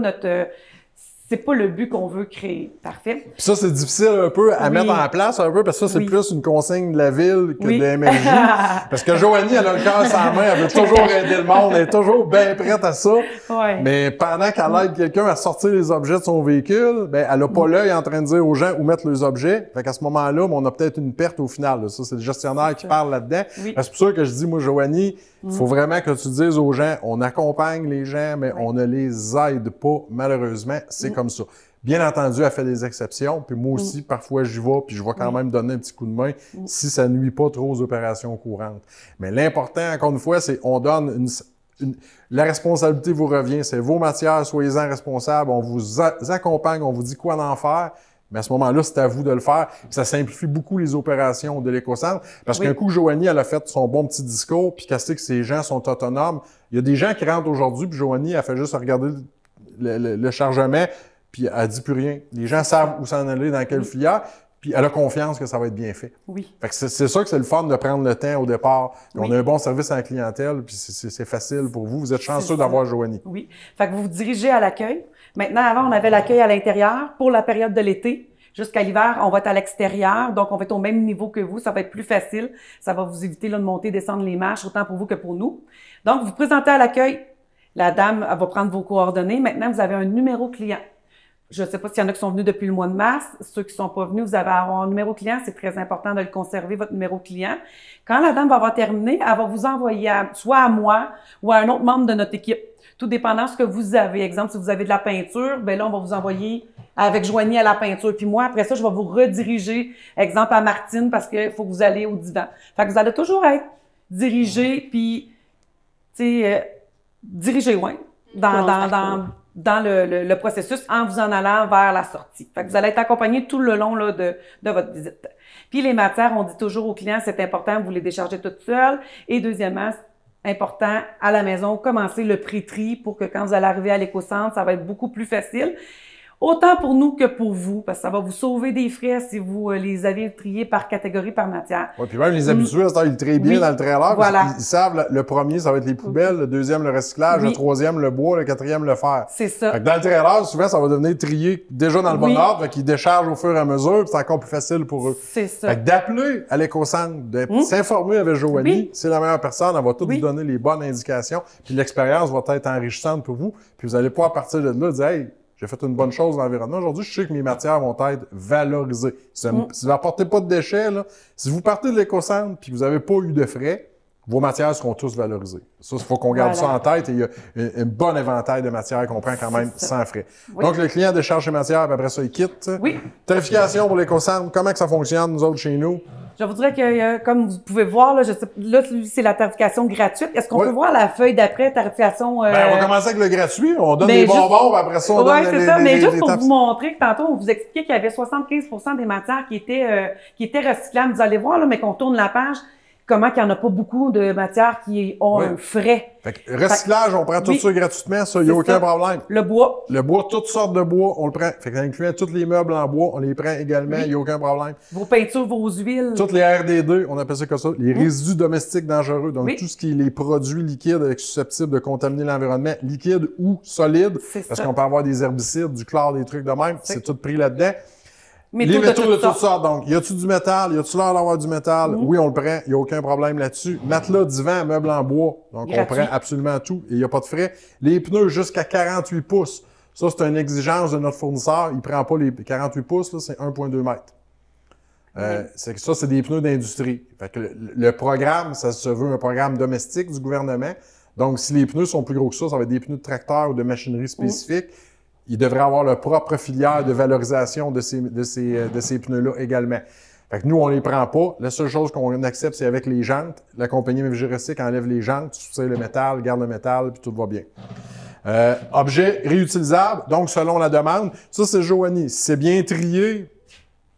c'est pas le but qu'on veut créer. Parfait. Puis ça, c'est difficile un peu à mettre en place un peu, parce que ça, c'est plus une consigne de la ville que de la MRJ. Parce que Joanie, elle a le cœur sans main, elle veut toujours aider le monde, elle est toujours bien prête à ça. Ouais. Mais pendant qu'elle aide quelqu'un à sortir les objets de son véhicule, ben, elle a pas l'œil en train de dire aux gens où mettre les objets. Fait qu'à ce moment-là, on a peut-être une perte au final. Là. Ça, c'est le gestionnaire qui parle là-dedans. Oui. C'est pour ça que je dis, moi, Joanie, il faut vraiment que tu dises aux gens, on accompagne les gens, mais on ne les aide pas, malheureusement. C'est comme ça. Bien entendu, elle fait des exceptions, puis moi aussi, parfois, j'y vais, puis je vais quand même donner un petit coup de main si ça nuit pas trop aux opérations courantes. Mais l'important, encore une fois, c'est on donne la responsabilité vous revient, c'est vos matières, soyez-en responsables, on vous accompagne, on vous dit quoi en faire. Mais à ce moment-là, c'est à vous de le faire. Ça simplifie beaucoup les opérations de l'éco-centre. Parce qu'un coup, Joanie, elle a fait son bon petit discours, puis qu'elle sait que ces gens sont autonomes. Il y a des gens qui rentrent aujourd'hui, puis Joanie, elle fait juste regarder le chargement, puis elle dit plus rien. Les gens savent où s'en aller, dans quelle filière, puis elle a confiance que ça va être bien fait. Oui. Fait que c'est sûr que c'est le fun de prendre le temps au départ. On a un bon service à la clientèle, puis c'est facile pour vous. Vous êtes chanceux d'avoir Joanie. Oui. Fait que vous vous dirigez à l'accueil. Maintenant, avant, on avait l'accueil à l'intérieur. Pour la période de l'été, jusqu'à l'hiver, on va être à l'extérieur. Donc, on va être au même niveau que vous. Ça va être plus facile. Ça va vous éviter là, de monter, descendre les marches, autant pour vous que pour nous. Donc, vous vous présentez à l'accueil. La dame, elle va prendre vos coordonnées. Maintenant, vous avez un numéro client. Je ne sais pas s'il y en a qui sont venus depuis le mois de mars. Ceux qui ne sont pas venus, vous allez avoir un numéro client. C'est très important de le conserver, votre numéro client. Quand la dame va avoir terminé, elle va vous envoyer soit à moi ou à un autre membre de notre équipe. Tout dépendant de ce que vous avez. Exemple, si vous avez de la peinture, ben là, on va vous envoyer avec Joanie à la peinture. Puis moi, après ça, je vais vous rediriger, exemple, à Martine, parce qu'il faut que vous allez au divan. Fait que vous allez toujours être dirigé, puis, tu sais, dirigé, ouais, dans le processus en vous en allant vers la sortie. Fait que vous allez être accompagné tout le long là, de votre visite. Puis les matières, on dit toujours aux clients, c'est important, vous les déchargez toutes seules. Et deuxièmement, important, à la maison, commencer le pré-tri pour que quand vous allez arriver à l'éco-centre, ça va être beaucoup plus facile. Autant pour nous que pour vous, parce que ça va vous sauver des frais si vous les avez triés par catégorie, par matière. Oui, puis même les habitués, ils trient bien dans le trailer. Voilà. Ils savent, le premier, ça va être les poubelles, le deuxième, le recyclage, le troisième, le bois, le quatrième, le fer. C'est ça. Fait que dans le trailer, souvent, ça va devenir trié déjà dans le bon ordre, fait qu'ils déchargent au fur et à mesure, puis c'est encore plus facile pour eux. C'est ça. Fait que d'appeler à l'éco-centre, de s'informer avec Joanie, c'est la meilleure personne, elle va tout vous donner les bonnes indications, puis l'expérience va être enrichissante pour vous, puis vous allez pouvoir partir de là dire, hey, j'ai fait une bonne chose dans l'environnement. Aujourd'hui, je sais que mes matières vont être valorisées. Si vous n'apportez pas de déchets, là, si vous partez de l'éco-centre puis que vous n'avez pas eu de frais, vos matières seront tous valorisées. Ça, il faut qu'on garde ça en tête et il y a un bon éventail de matières qu'on prend quand même sans frais. Donc, le client décharge ses matières, puis après ça, il quitte. Oui. Tarification pour l'éco-centre, comment que ça fonctionne, nous autres, chez nous? Je vous dirais que, comme vous pouvez voir, là, c'est la tarification gratuite. Est-ce qu'on peut voir la feuille d'après, tarification... Ben, on va commencer avec le gratuit. On donne des bonbons, puis après ça, on donne c'est ça. Mais juste pour vous montrer que tantôt, on vous expliquait qu'il y avait 75% des matières qui étaient recyclables. Vous allez voir, là, mais qu'on tourne la page, comment qu'il n'y en a pas beaucoup de matières qui ont un frais. Fait que recyclage, on prend tout ça gratuitement, ça, il n'y a aucun problème. Le bois. Le bois, toutes sortes de bois, on le prend. Fait que incluant tous les meubles en bois, on les prend également, il n'y a aucun problème. Vos peintures, vos huiles. Toutes les RD2, on appelle ça comme ça, les résidus domestiques dangereux. Donc, tout ce qui est les produits liquides susceptibles de contaminer l'environnement, liquide ou solide. Parce qu'on peut avoir des herbicides, du chlore, des trucs de même. C'est tout pris là-dedans. Les métaux de toutes sortes. Donc, y a-tu du métal? Y a-tu l'air d'avoir du métal? Oui, on le prend. Y a aucun problème là-dessus. Matelas, divan, meubles en bois. Donc, on prend absolument tout et y a pas de frais. Les pneus jusqu'à 48 pouces. Ça, c'est une exigence de notre fournisseur. Il prend pas les 48 pouces, là, c'est 1,2 mètres. C'est des pneus d'industrie. Fait que le programme, ça se veut un programme domestique du gouvernement. Donc, si les pneus sont plus gros que ça va être des pneus de tracteur ou de machinerie spécifique. Ils devraient avoir leur propre filière de valorisation de ces pneus-là également. Fait que nous, on les prend pas. La seule chose qu'on accepte, c'est avec les jantes. La compagnie MFG enlève les jantes, soutient le métal, garde le métal, puis tout va bien. Objet réutilisable, donc selon la demande. Ça, c'est Joanie. Si c'est bien trié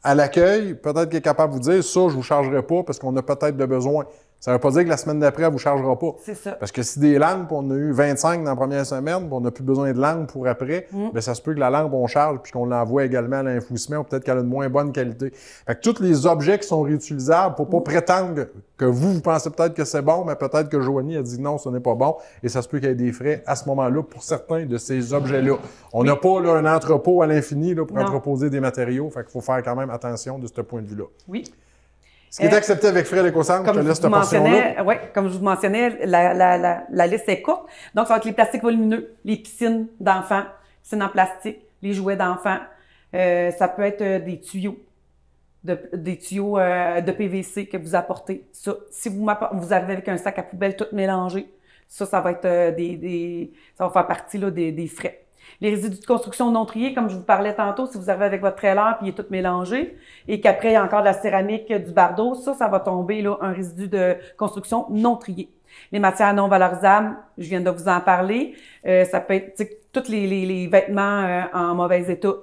à l'accueil, peut-être qu'il est capable de vous dire, ça, je vous chargerai pas parce qu'on a peut-être de besoin. Ça ne veut pas dire que la semaine d'après, elle ne vous chargera pas. C'est ça. Parce que si des lampes, on a eu 25 dans la première semaine, puis on n'a plus besoin de lampes pour après, bien, ça se peut que la lampe, on charge, puis qu'on l'envoie également à l'infouissement, ou peut-être qu'elle a une moins bonne qualité. Fait que tous les objets qui sont réutilisables, pour pas prétendre que vous pensez peut-être que c'est bon, mais peut-être que Joanie a dit non, ce n'est pas bon, et ça se peut qu'il y ait des frais à ce moment-là pour certains de ces objets-là. On n'a pas là, un entrepôt à l'infini là, pour entreposer des matériaux, fait qu'il faut faire quand même attention de ce point de vue-là. Oui. Ce qui est accepté avec frais d'éco-centre, je te laisse cette portion-là. Oui, comme je vous mentionnais, la liste est courte. Donc, ça va être les plastiques volumineux, les piscines d'enfants, piscines en plastique, les jouets d'enfants. Ça peut être des tuyaux de PVC que vous apportez. Ça, si vous avez avec un sac à poubelle tout mélangé, ça va être ça va faire partie là, des frais. Les résidus de construction non triés, comme je vous parlais tantôt, si vous arrivez avec votre trailer puis il est tout mélangé et qu'après il y a encore de la céramique, du bardeau, ça va tomber là un résidu de construction non trié. Les matières non valorisables, je viens de vous en parler, ça peut être tous les vêtements en mauvais état,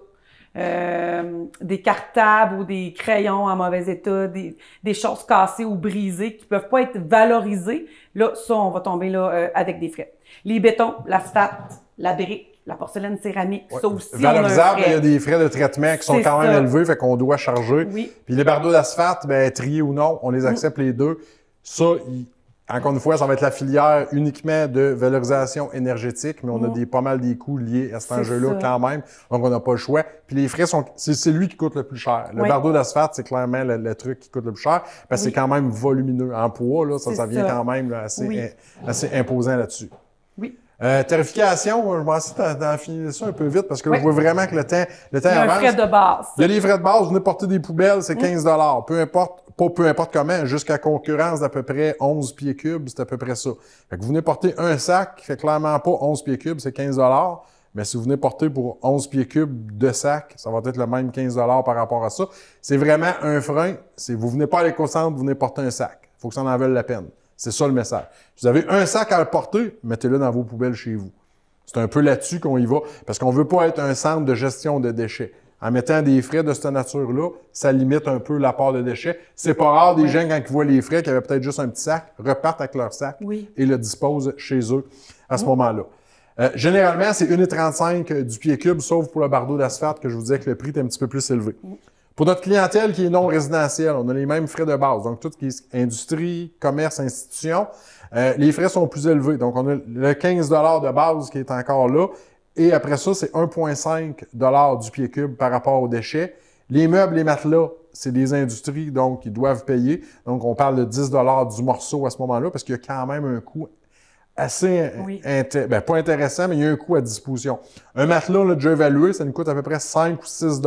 des cartables ou des crayons en mauvais état, des choses cassées ou brisées qui peuvent pas être valorisées. Là, ça, on va tomber là avec des frais. Les bétons, l'asphalte, la brique, la porcelaine céramique, ça aussi, valorisable, il y a des frais de traitement qui sont quand même élevés, fait qu'on doit charger. Oui. Puis les bardeaux d'asphalte, ben triés ou non, on les accepte les deux. Ça, encore une fois, ça va être la filière uniquement de valorisation énergétique, mais on a pas mal des coûts liés à cet enjeu-là quand même, donc on n'a pas le choix. Puis les frais c'est lui qui coûte le plus cher. Le bardeau d'asphalte, c'est clairement le truc qui coûte le plus cher, parce que c'est quand même volumineux. En poids, là, ça vient quand même là, assez imposant là-dessus. Oui. Tarification, je m'en suis d'en ça un peu vite parce que je vois vraiment que le temps il y a avance. Un frais de base. Il y a les frais de base, vous venez porter des poubelles, c'est 15 peu importe comment, jusqu'à concurrence d'à peu près 11 pieds cubes, c'est à peu près ça. Fait que vous venez porter un sac qui fait clairement pas 11 pieds cubes, c'est 15 mais si vous venez porter pour 11 pieds cubes de sac, ça va être le même 15 par rapport à ça. C'est vraiment un frein. Vous venez pas à l'éco-centre, vous venez porter un sac. Il faut que ça en vaille la peine. C'est ça le message. Si vous avez un sac à le porter, mettez-le dans vos poubelles chez vous. C'est un peu là-dessus qu'on y va, parce qu'on veut pas être un centre de gestion de déchets. En mettant des frais de cette nature-là, ça limite un peu l'apport de déchets. C'est pas rare des gens, quand ils voient les frais, qui avaient peut-être juste un petit sac, repartent avec leur sac et le disposent chez eux à ce moment-là. Généralement, c'est 1,35 du pied cube, sauf pour le bardeau d'asphalte, que je vous disais que le prix est un petit peu plus élevé. Pour notre clientèle qui est non résidentielle, on a les mêmes frais de base. Donc, tout ce qui est industrie, commerce, institution, les frais sont plus élevés. Donc, on a le 15 de base qui est encore là. Et après ça, c'est 1,5 du pied cube par rapport aux déchets. Les meubles, les matelas, c'est des industries, donc ils doivent payer. Donc, on parle de 10 du morceau à ce moment-là, parce qu'il y a quand même un coût assez, pas intéressant, mais il y a un coût à disposition. Un matelas, là, déjà évalué, ça nous coûte à peu près 5 ou 6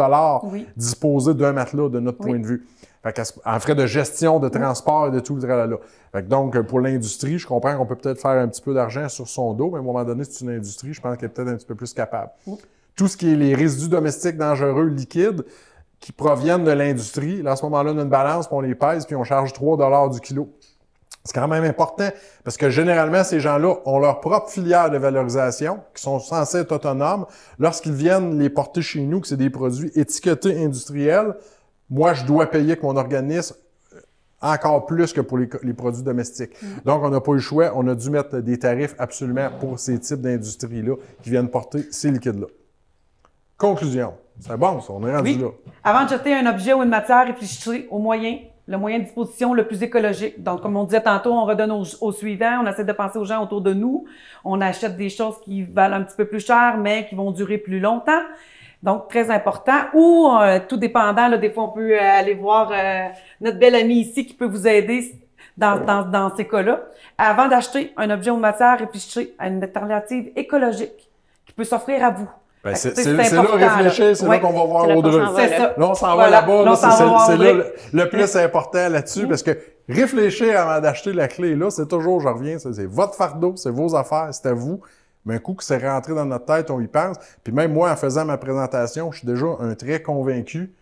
disposer d'un matelas de notre point de vue. Fait en frais de gestion, de transport et de tout le tralala. Fait que donc, pour l'industrie, je comprends qu'on peut peut-être faire un petit peu d'argent sur son dos, mais à un moment donné, c'est une industrie, je pense qu'elle est peut-être un petit peu plus capable. Tout ce qui est les résidus domestiques dangereux liquides qui proviennent de l'industrie, là, à ce moment-là, on a une balance, puis on les pèse, puis on charge 3 du kilo. C'est quand même important parce que généralement, ces gens-là ont leur propre filière de valorisation qui sont censés être autonomes. Lorsqu'ils viennent les porter chez nous, que c'est des produits étiquetés industriels, moi, je dois payer avec mon organisme encore plus que pour les produits domestiques. Donc, on n'a pas eu le choix. On a dû mettre des tarifs absolument pour ces types d'industries-là qui viennent porter ces liquides-là. Conclusion. C'est bon, ça. On est rendu là. Avant de jeter un objet ou une matière, réfléchissez au moyen le moyen de disposition le plus écologique. Donc, comme on disait tantôt, on redonne au suivant, on essaie de penser aux gens autour de nous, on achète des choses qui valent un petit peu plus cher, mais qui vont durer plus longtemps. Donc, très important. Ou, tout dépendant, là, des fois, on peut aller voir notre belle amie ici qui peut vous aider dans ces cas-là. Avant d'acheter un objet ou une matière, réfléchissez à une alternative écologique qui peut s'offrir à vous. Ben, c'est important, là réfléchir, c'est là Ouais. qu'on va voir C'est là qu'on Audrey. s'en va, C'est ça. Là, on s'en va Voilà. là-bas. Là, Là, on s'en va voir c'est là Audrey. le plus important là-dessus, parce que réfléchir avant d'acheter la clé, là, c'est toujours, je reviens, c'est votre fardeau, c'est vos affaires, c'est à vous. Mais un coup que c'est rentré dans notre tête, on y pense. Puis même moi, en faisant ma présentation, je suis déjà un très convaincu.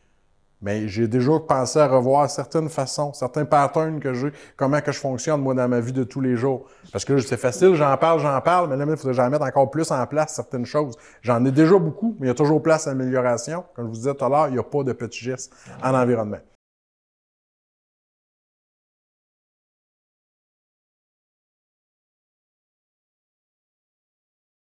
Mais j'ai déjà pensé à revoir certaines façons, certains patterns que j'ai, comment que je fonctionne, moi, dans ma vie de tous les jours. Parce que c'est facile, j'en parle, mais là, il faudrait que j'en mette encore plus en place certaines choses. J'en ai déjà beaucoup, mais il y a toujours place à amélioration. Comme je vous disais tout à l'heure, il n'y a pas de petits gestes en environnement.